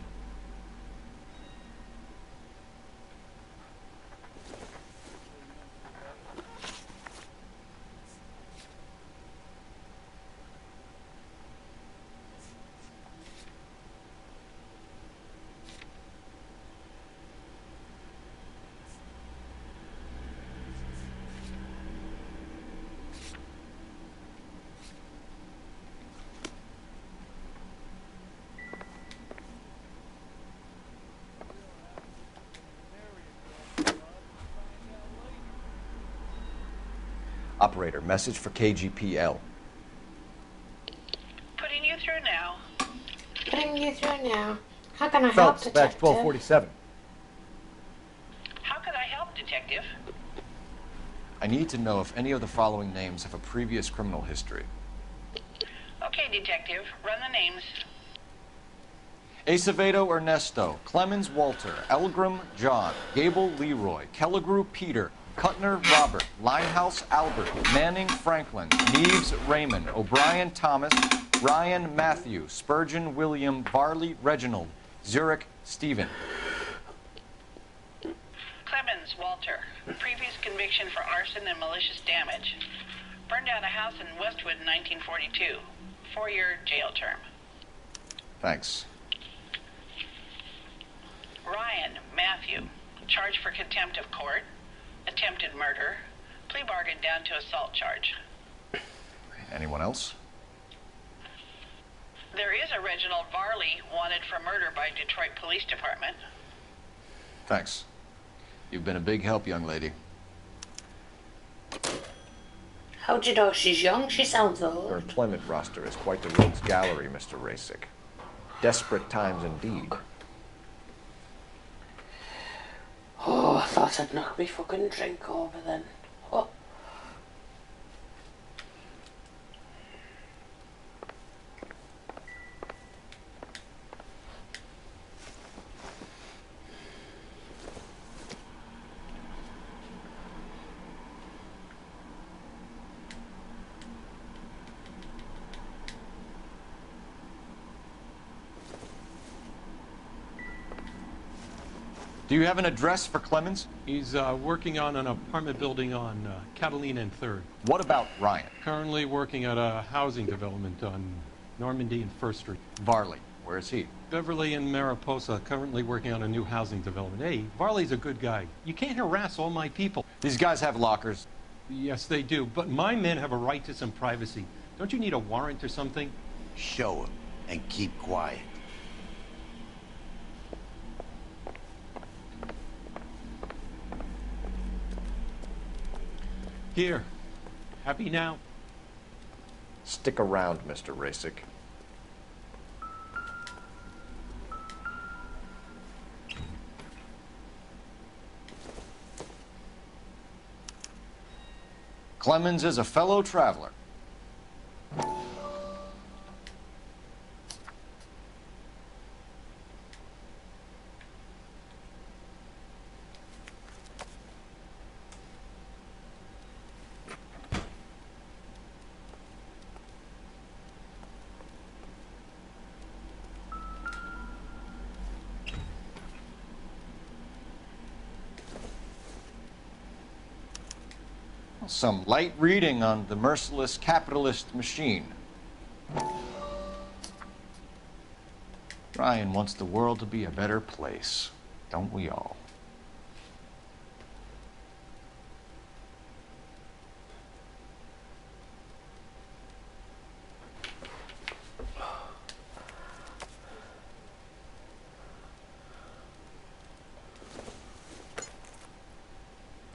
Operator, message for KGPL. Putting you through now. Putting you through now. How can I help, Phelps, Detective? batch 1247. How could I help, Detective? I need to know if any of the following names have a previous criminal history. Okay, Detective. Run the names. Acevedo Ernesto, Clemens Walter, Elgram John, Gable Leroy, Kelligrew Peter, Cutner Robert, Limehouse Albert, Manning Franklin, Neves Raymond, O'Brien Thomas, Ryan Matthew, Spurgeon William, Varley Reginald, Zurich Stephen. Clemens Walter. Previous conviction for arson and malicious damage. Burned down a house in Westwood in 1942. 4-year jail term. Thanks. Ryan Matthew. Charged for contempt of court. Attempted murder. Plea bargain down to assault charge. Anyone else? There is a Reginald Varley wanted for murder by Detroit Police Department. Thanks. You've been a big help, young lady. How'd you know she's young? She sounds Her old. employment roster is quite the rogues gallery, Mr. Rasick. Desperate times indeed. Oh, I thought I'd knock me fucking drink over then. Oh. Do you have an address for Clemens? He's working on an apartment building on Catalina and 3rd. What about Ryan? Currently working at a housing development on Normandy and 1st Street. Varley, where is he? Beverly and Mariposa, currently working on a new housing development. Hey, Varley's a good guy. You can't harass all my people. These guys have lockers. Yes, they do, but my men have a right to some privacy. Don't you need a warrant or something? Show him and keep quiet. Here. Happy now? Stick around, Mr. Rasick. Clemens is a fellow traveler. Some light reading on the merciless capitalist machine. Ryan wants the world to be a better place, don't we all?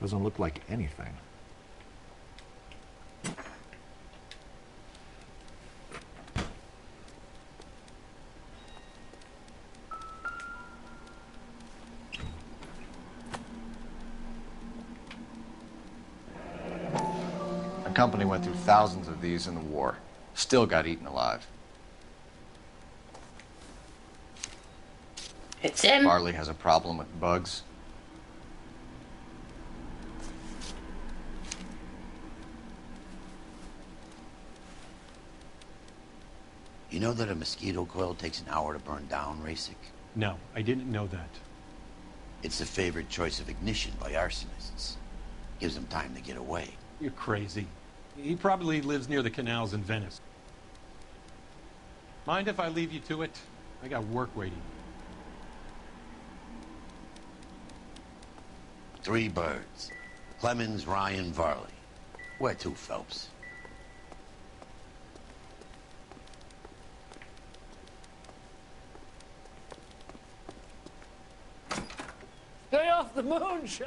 Doesn't look like anything. The company went through thousands of these in the war. Still got eaten alive. It's him. Farley has a problem with bugs. You know that a mosquito coil takes an hour to burn down, Rasic? No, I didn't know that. It's the favorite choice of ignition by arsonists. Gives them time to get away. You're crazy. He probably lives near the canals in Venice. Mind if I leave you to it? I got work waiting. 3 birds. Clemens, Ryan, Varley. Where to, Phelps? Stay off the moonshine!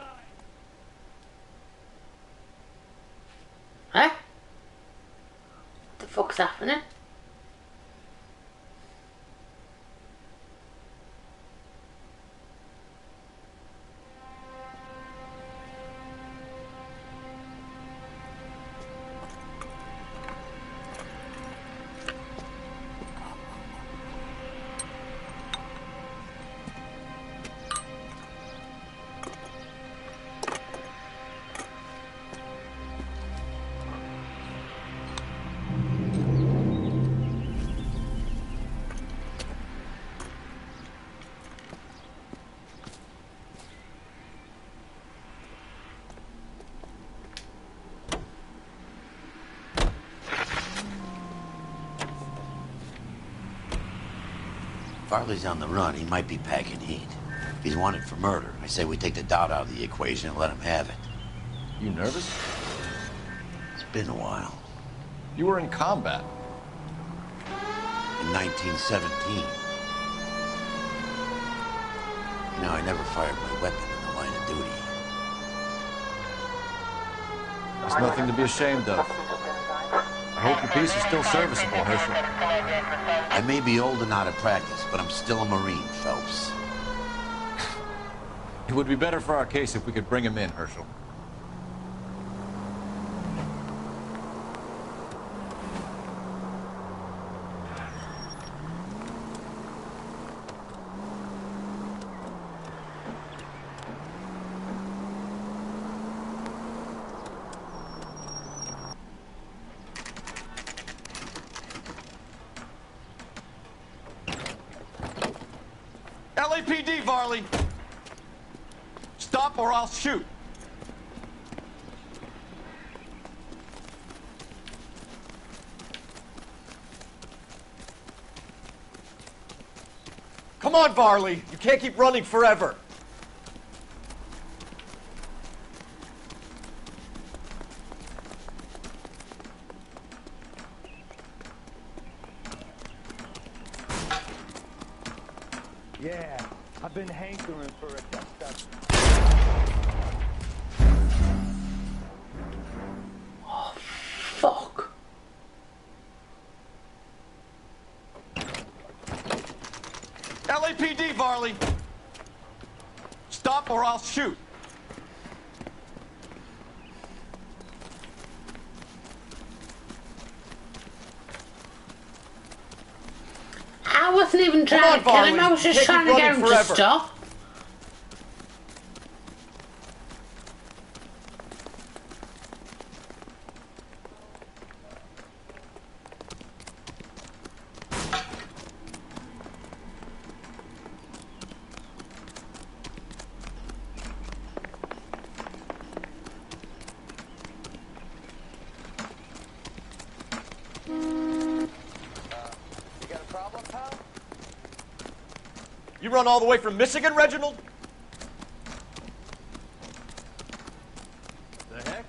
Huh? What the fuck's happening? Farley's on the run. He might be packing heat. If he's wanted for murder, I say we take the doubt out of the equation and let him have it. You nervous? It's been a while. You were in combat. In 1917. You know, I never fired my weapon in the line of duty. There's nothing to be ashamed of. I hope your piece is still serviceable, Herschel. I may be old and out of practice, but I'm still a Marine, Phelps. It would be better for our case if we could bring him in, Herschel. LAPD, Varley! Stop or I'll shoot! Come on, Varley! You can't keep running forever! Yeah, I've been hankering for a dust-up. Oh, fuck. LAPD, Varley! Stop or I'll shoot! wasn't even trying to kill him, I was just trying to get him to stop. You run all the way from Michigan, Reginald? The heck?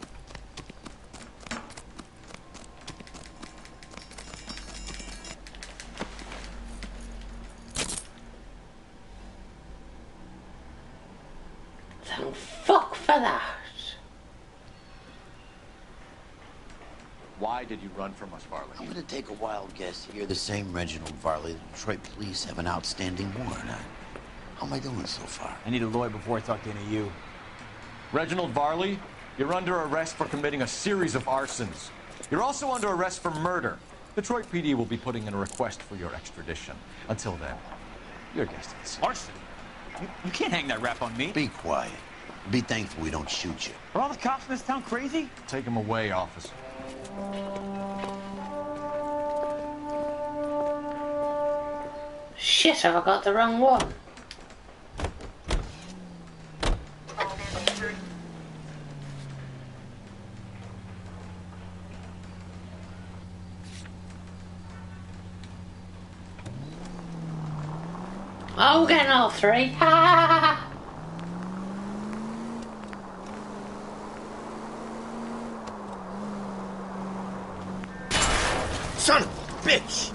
Thank fuck for that. Why did you run from us, Varley? I'm gonna take a wild guess. You're the same Reginald Varley the Detroit police have an outstanding warrant on. How am I doing so far? I need a lawyer before I talk to any of you. Reginald Varley, you're under arrest for committing a series of arsons. You're also under arrest for murder. Detroit PD will be putting in a request for your extradition. Until then, you're guest of the scene. Arson? You can't hang that rap on me. Be quiet. Be thankful we don't shoot you. Are all the cops in this town crazy? Take him away, officer. Shit, have I got the wrong one? Oh, we're getting all three. Ha ha ha. Son of a bitch!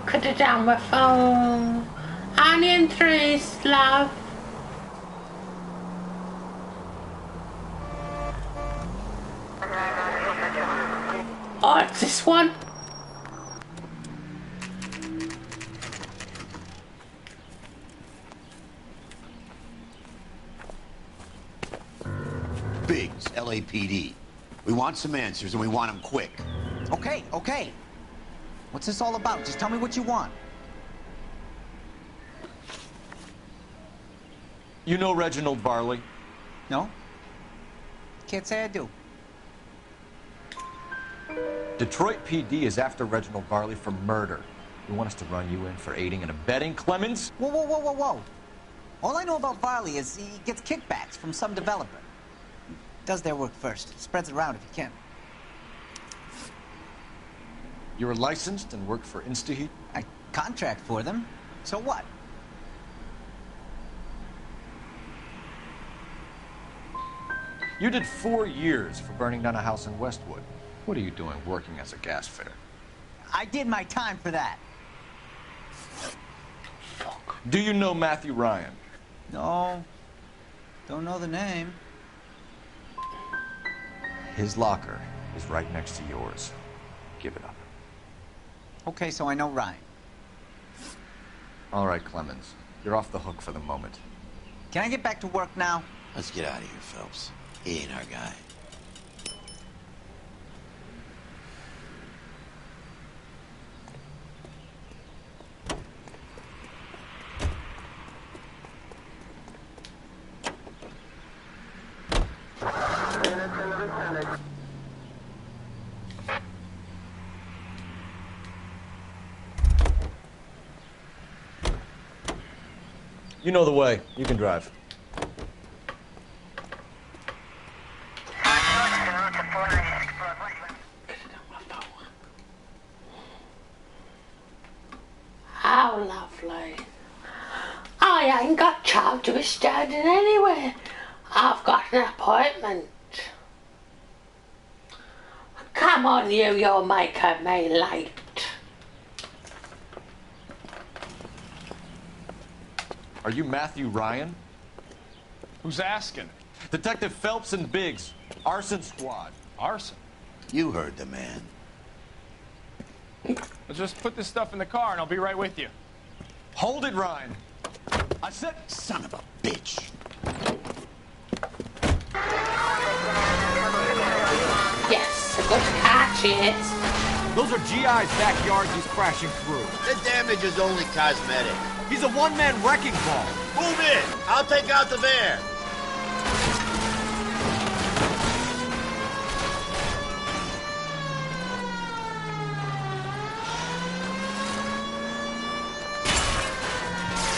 Cut it down my phone. Onion 3s, love. Oh, it's this one. Biggs, LAPD. We want some answers and we want them quick. Okay, okay. What's this all about? Just tell me what you want. You know Reginald Varley? No? Can't say I do. Detroit PD is after Reginald Varley for murder. You want us to run you in for aiding and abetting, Clemens? Whoa, whoa, whoa, whoa, whoa. All I know about Varley is he gets kickbacks from some developer. Does their work first. Spreads it around if he can. You're licensed and work for InstaHeat? I contract for them. So what? You did 4 years for burning down a house in Westwood. What are you doing working as a gas fitter? I did my time for that. Do you know Matthew Ryan? No. Don't know the name. His locker is right next to yours. Give it up. Okay, so I know Ryan. All right, Clemens. You're off the hook for the moment. Can I get back to work now? Let's get out of here, Phelps. He ain't our guy. You know the way. You can drive. How lovely. I ain't got time to be standing anywhere. I've got an appointment. Come on, you're making me late. Are you Matthew Ryan? Who's asking? Detective Phelps and Biggs, arson squad. Arson? You heard the man. I'll just put this stuff in the car and I'll be right with you. Hold it, Ryan. I said, son of a bitch. Yes, a good car chase. Those are GI's backyards he's crashing through. The damage is only cosmetic. He's a one-man wrecking ball. Move in. I'll take out the van.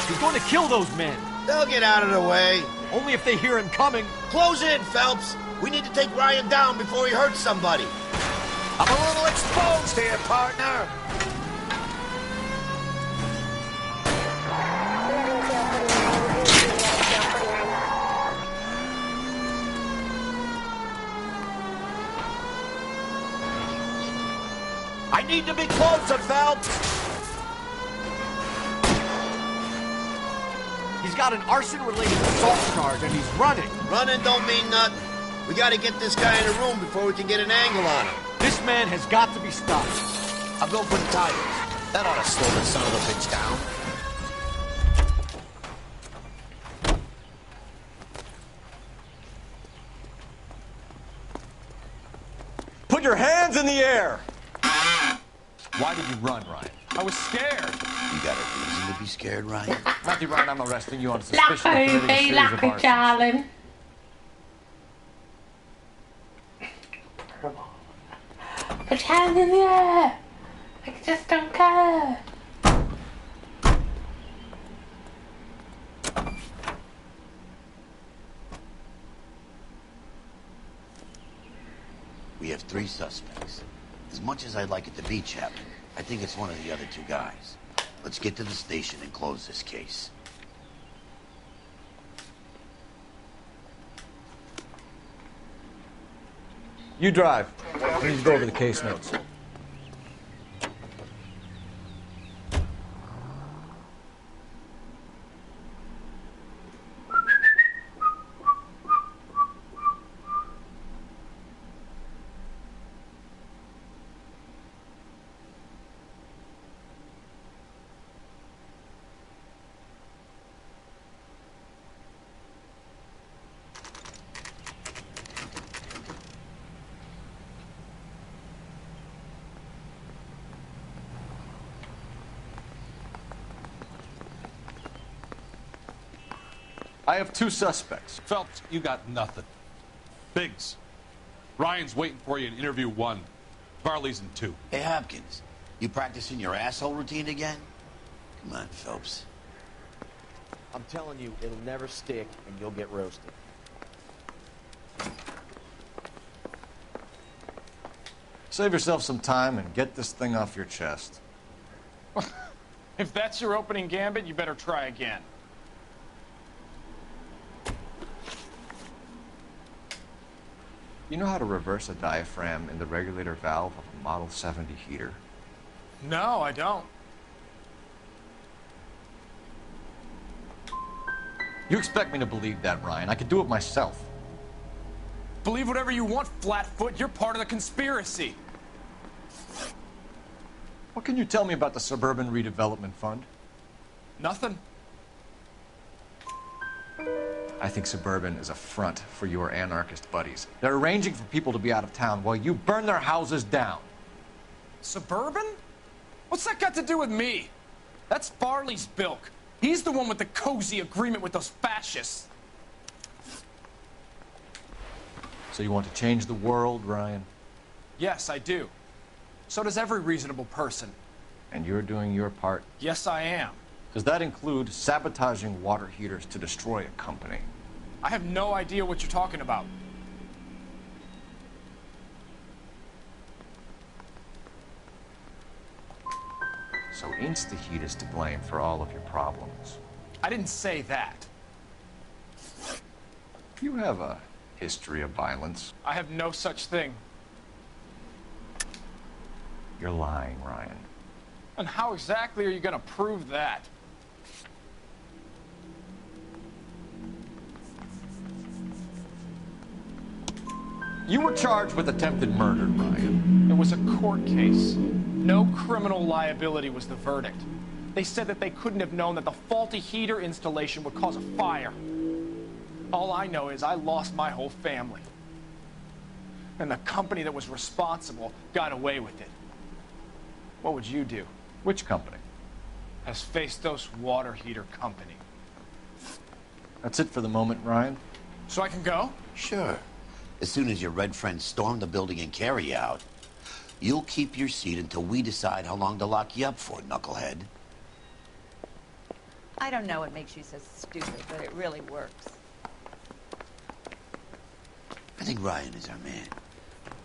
He's going to kill those men. They'll get out of the way. Only if they hear him coming. Close in, Phelps. We need to take Ryan down before he hurts somebody. I'm a little exposed here, partner. I need to be closer, Phelps. He's got an arson-related assault charge, and he's running. Running don't mean nothing. We gotta get this guy in a room before we can get an angle on him. This man has got to be stopped. I'll go for the tires. That ought to slow the son of a bitch down. Put your hands in the air! Why did you run, Ryan? I was scared. You got a reason to be scared, Ryan? Matthew Ryan, I'm arresting you on suspicion of committing a series of arsons. Darling. Put your hands in the air. I just don't care. We have 3 suspects. As much as I'd like it to be Chapman, I think it's one of the other 2 guys. Let's get to the station and close this case. You drive. We need to go over the case notes. I have 2 suspects. Phelps, you got nothing. Biggs, Ryan's waiting for you in interview 1. Varley's in 2. Hey, Hopkins, you practicing your asshole routine again? Come on, Phelps. I'm telling you, it'll never stick, and you'll get roasted. Save yourself some time and get this thing off your chest. If that's your opening gambit, you better try again. You know how to reverse a diaphragm in the regulator valve of a Model 70 heater? No, I don't. You expect me to believe that, Ryan? I could do it myself. Believe whatever you want, Flatfoot. You're part of the conspiracy. What can you tell me about the Suburban Redevelopment Fund? Nothing. I think Suburban is a front for your anarchist buddies. They're arranging for people to be out of town while you burn their houses down. Suburban? What's that got to do with me? That's Farley's bilk. He's the one with the cozy agreement with those fascists. So you want to change the world, Ryan? Yes, I do. So does every reasonable person. And you're doing your part? Yes, I am. Does that include sabotaging water heaters to destroy a company? I have no idea what you're talking about. So Instaheat is to blame for all of your problems. I didn't say that. You have a history of violence. I have no such thing. You're lying, Ryan. And how exactly are you going to prove that? You were charged with attempted murder, Ryan. It was a court case. No criminal liability was the verdict. They said that they couldn't have known that the faulty heater installation would cause a fire. All I know is I lost my whole family. And the company that was responsible got away with it. What would you do? Which company? Hephaestus Water Heater Company. That's it for the moment, Ryan. So I can go? Sure. As soon as your red friends storm the building and carry you out, you'll keep your seat until we decide how long to lock you up for, knucklehead. I don't know what makes you so stupid, but it really works. I think Ryan is our man.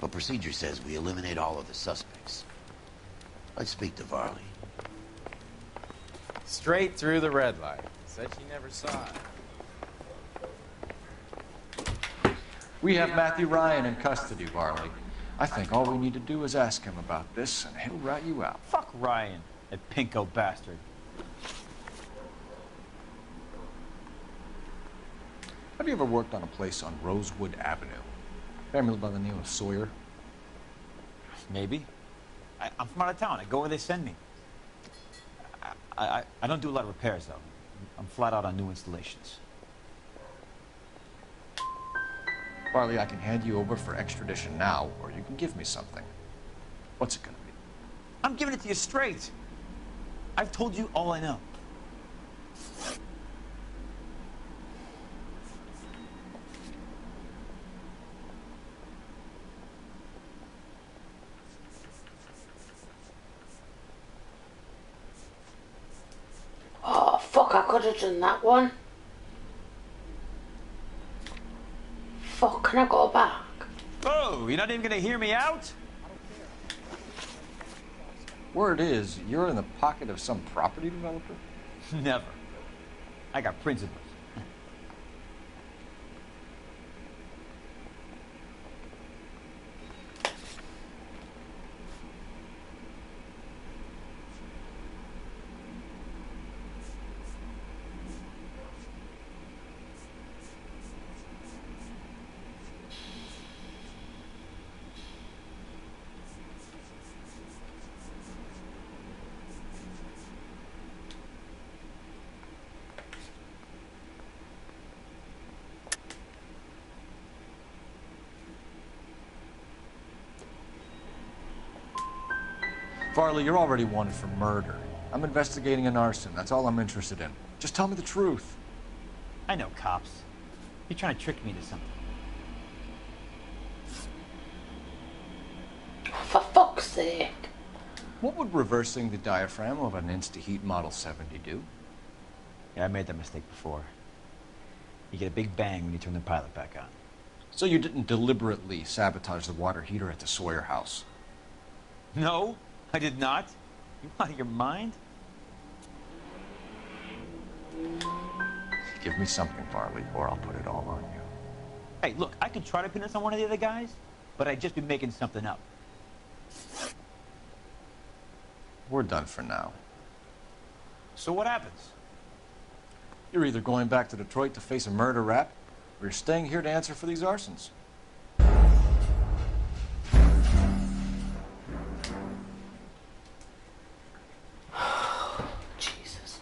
But procedure says we eliminate all of the suspects. Let's speak to Varley. Straight through the red light. Said she never saw it. We have Matthew Ryan in custody, Varley. I think all we need to do is ask him about this, and he'll rat you out. Fuck Ryan, that pinko bastard. Have you ever worked on a place on Rosewood Avenue? Family by the name of Sawyer? Maybe. I'm from out of town. I go where they send me. I don't do a lot of repairs, though. I'm flat out on new installations. Farley, I can hand you over for extradition now, or you can give me something. What's it gonna be? I'm giving it to you straight. I've told you all I know. Oh, fuck, I could have done that one. Fuck, can I go back? Oh, you're not even gonna hear me out? Word is, you're in the pocket of some property developer? Never. I got principles. Farley, you're already wanted for murder. I'm investigating an arson. That's all I'm interested in. Just tell me the truth. I know cops. You're trying to trick me into something. For fuck's sake. What would reversing the diaphragm of an Insta-Heat Model 70 do? Yeah, I made that mistake before. You get a big bang when you turn the pilot back on. So you didn't deliberately sabotage the water heater at the Sawyer house? No, I did not. You out of your mind? Give me something, Farley, or I'll put it all on you. Hey, look, I could try to pin this on one of the other guys, but I'd just be making something up. We're done for now. So what happens? You're either going back to Detroit to face a murder rap, or you're staying here to answer for these arsons. Jesus.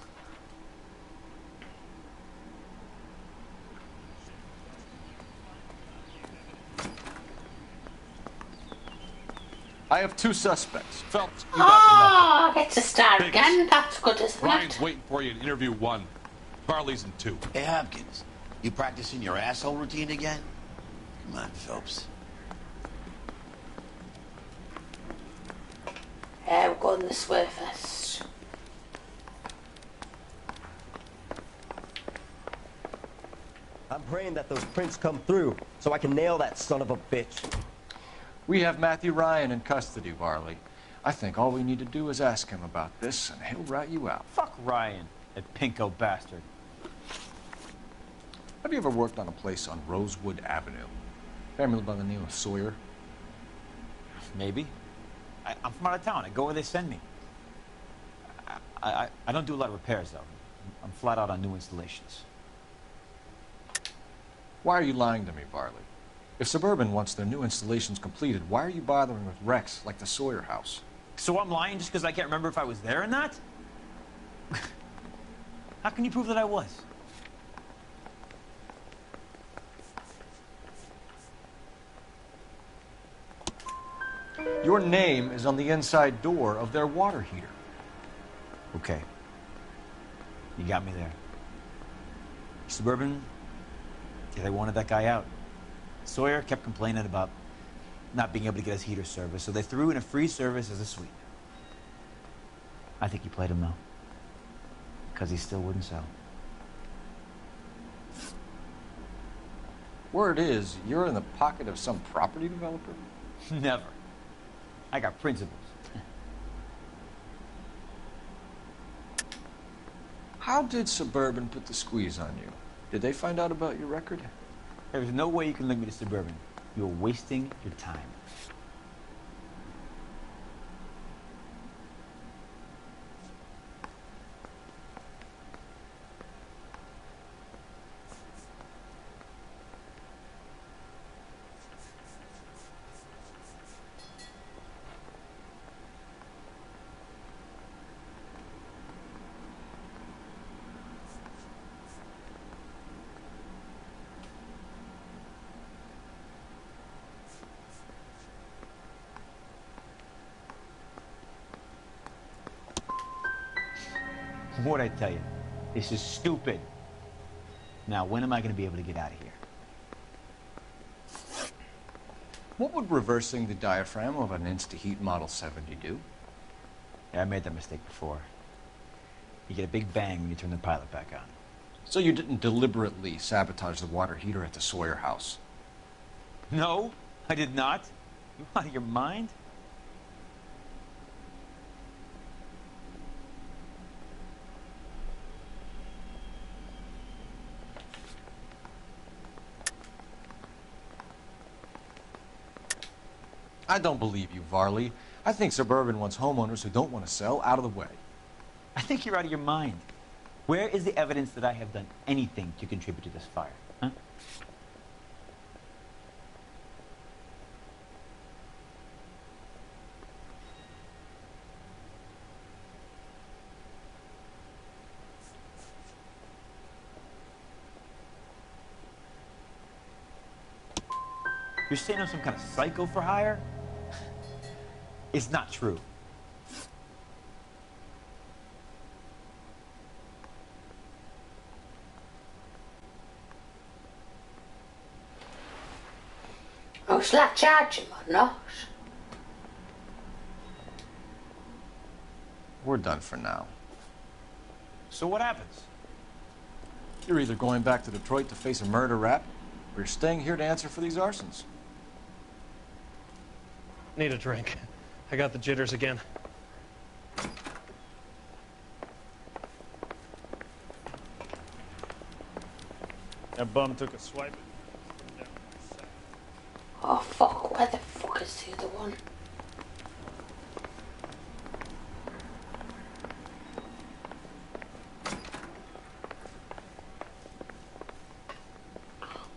I have two suspects. Phelps, you got Oh, I nothing. get to start Biggs. again. That's good, isn't Ryan's it? waiting for you in interview 1. Farley's in 2. Hey, Hopkins, you practicing your asshole routine again? Come on, Phelps. Yeah, we're going this way first. I'm praying that those prints come through so I can nail that son of a bitch. We have Matthew Ryan in custody, Varley. I think all we need to do is ask him about this, and he'll rat you out. Fuck Ryan, that pinko bastard. Have you ever worked on a place on Rosewood Avenue? Family by the name of Sawyer? Maybe. I'm from out of town. I go where they send me. I don't do a lot of repairs, though. I'm flat out on new installations. Why are you lying to me, Varley? If Suburban wants their new installations completed, why are you bothering with wrecks like the Sawyer house? So I'm lying just because I can't remember if I was there or not? How can you prove that I was? Your name is on the inside door of their water heater. Okay. You got me there. Suburban, yeah, they wanted that guy out. Sawyer kept complaining about not being able to get his heater service, so they threw in a free service as a sweetener. I think he played him, though, because he still wouldn't sell. Word is, you're in the pocket of some property developer? Never. I got principles. How did Suburban put the squeeze on you? Did they find out about your record? There's no way you can link me to Suburban. You're wasting your time. What'd I tell you? This is stupid. Now, when am I going to be able to get out of here? What would reversing the diaphragm of an Insta-Heat Model 70 do? Yeah, I made that mistake before. You get a big bang when you turn the pilot back on. So you didn't deliberately sabotage the water heater at the Sawyer house? No, I did not. You out of your mind? I don't believe you, Varley. I think Suburban wants homeowners who don't want to sell out of the way. I think you're out of your mind. Where is the evidence that I have done anything to contribute to this fire? Huh? You're saying I'm some kind of psycho for hire? It's not true. Oh, shall I charge him or not? We're done for now. So what happens? You're either going back to Detroit to face a murder rap, or you're staying here to answer for these arsons. Need a drink. I got the jitters again. That bum took a swipe. Oh fuck, where the fuck is the other one?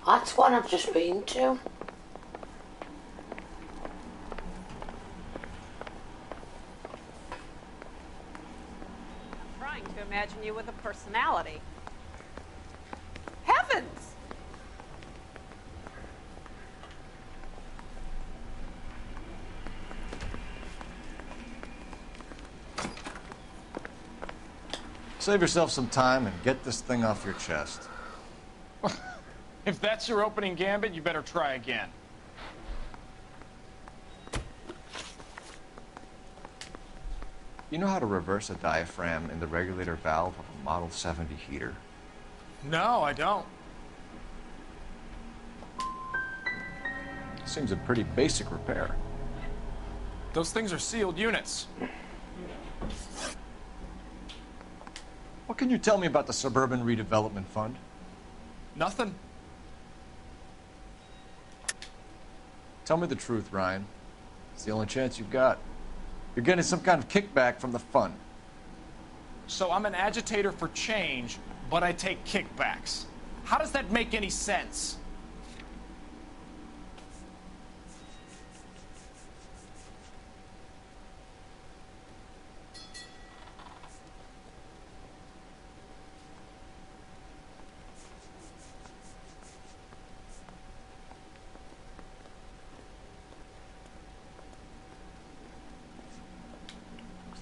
That's one I've just been to. Trying to imagine you with a personality. Heavens! Save yourself some time and get this thing off your chest. If that's your opening gambit, you better try again. You know how to reverse a diaphragm in the regulator valve of a Model 70 heater? No, I don't. Seems a pretty basic repair. Those things are sealed units. What can you tell me about the Suburban Redevelopment Fund? Nothing. Tell me the truth, Ryan. It's the only chance you've got. You're getting some kind of kickback from the fund. So I'm an agitator for change, but I take kickbacks. How does that make any sense?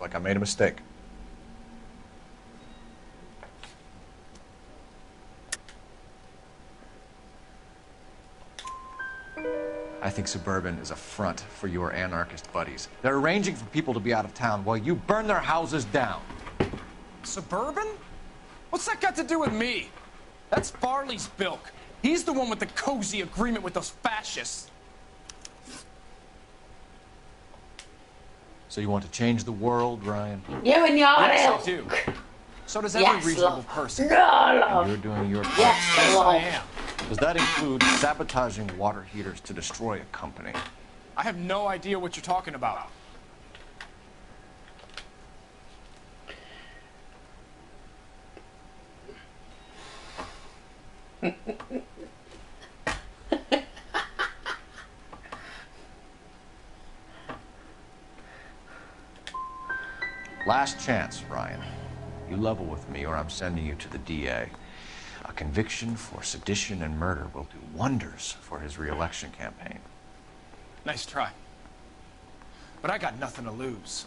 like I made a mistake. I think Suburban is a front for your anarchist buddies. They're arranging for people to be out of town while you burn their houses down. Suburban? What's that got to do with me? That's Farley's bilk. He's the one with the cozy agreement with those fascists. So you want to change the world, Ryan? You and your Yes, ilk. I do. So does Yes, every reasonable love. person. No, love. And you're doing your part. Yes, Yes, love. I am. Does that include sabotaging water heaters to destroy a company? I have no idea what you're talking about. Last chance, Ryan. You level with me or I'm sending you to the DA. A conviction for sedition and murder will do wonders for his re-election campaign. Nice try. But I got nothing to lose.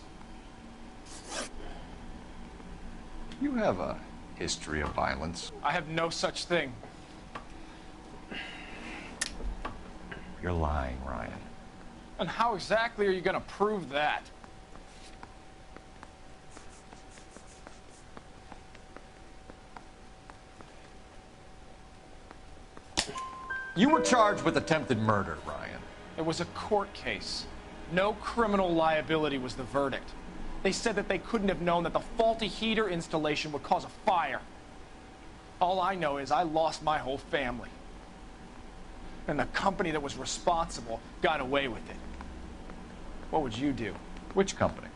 You have a history of violence. I have no such thing. You're lying, Ryan. And how exactly are you going to prove that? You were charged with attempted murder, Ryan. It was a court case. No criminal liability was the verdict. They said that they couldn't have known that the faulty heater installation would cause a fire. All I know is I lost my whole family. And the company that was responsible got away with it. What would you do? Which company?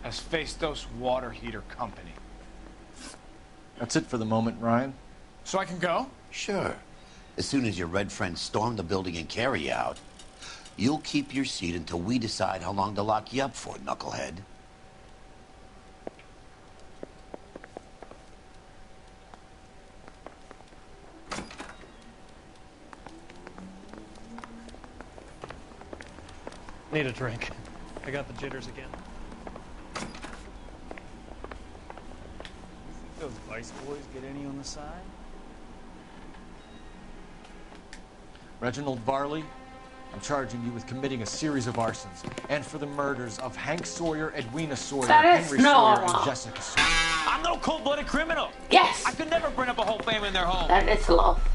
Hephaestus Water Heater Company. That's it for the moment, Ryan. So I can go? Sure. As soon as your red friends storm the building and carry you out, you'll keep your seat until we decide how long to lock you up for, knucklehead. Need a drink. I got the jitters again. Those Vice boys get any on the side? Reginald Varley, I'm charging you with committing a series of arsons and for the murders of Hank Sawyer, Edwina Sawyer, That is Henry Sawyer, normal. and Jessica Sawyer. I'm no cold-blooded criminal. Yes. I could never burn up a whole family in their home. That is love.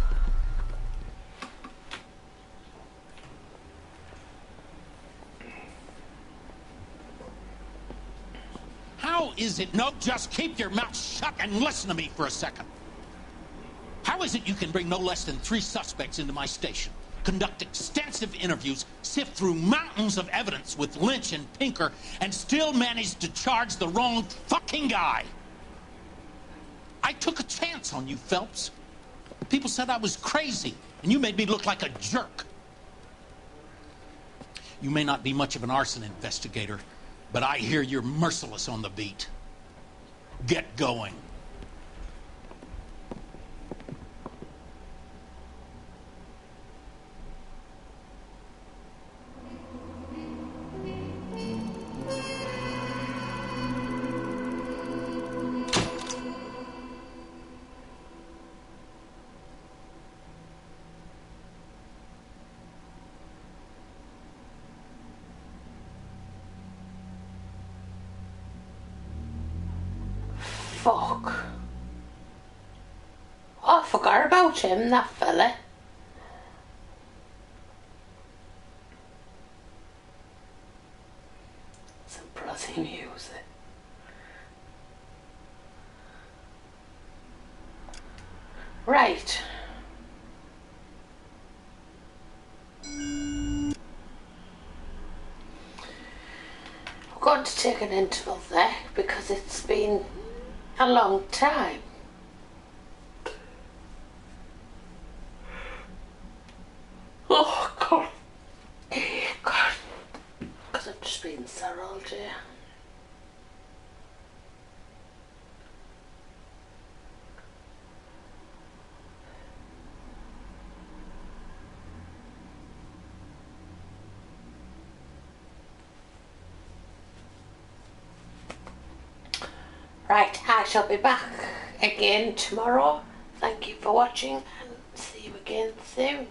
How is it? No, just keep your mouth shut and listen to me for a second. How is it you can bring no less than 3 suspects into my station, conduct extensive interviews, sift through mountains of evidence with Lynch and Pinker, and still manage to charge the wrong fucking guy? I took a chance on you, Phelps. People said I was crazy, and you made me look like a jerk. You may not be much of an arson investigator, but I hear you're merciless on the beat. Get going. Fuck. Oh, I forgot about him, that fella. Some bloody music. Right. We're going to take an interval there because it's been a long time. Oh, God. God. Because I've just been sore all day. Right, I shall be back again tomorrow. Thank you for watching and see you again soon.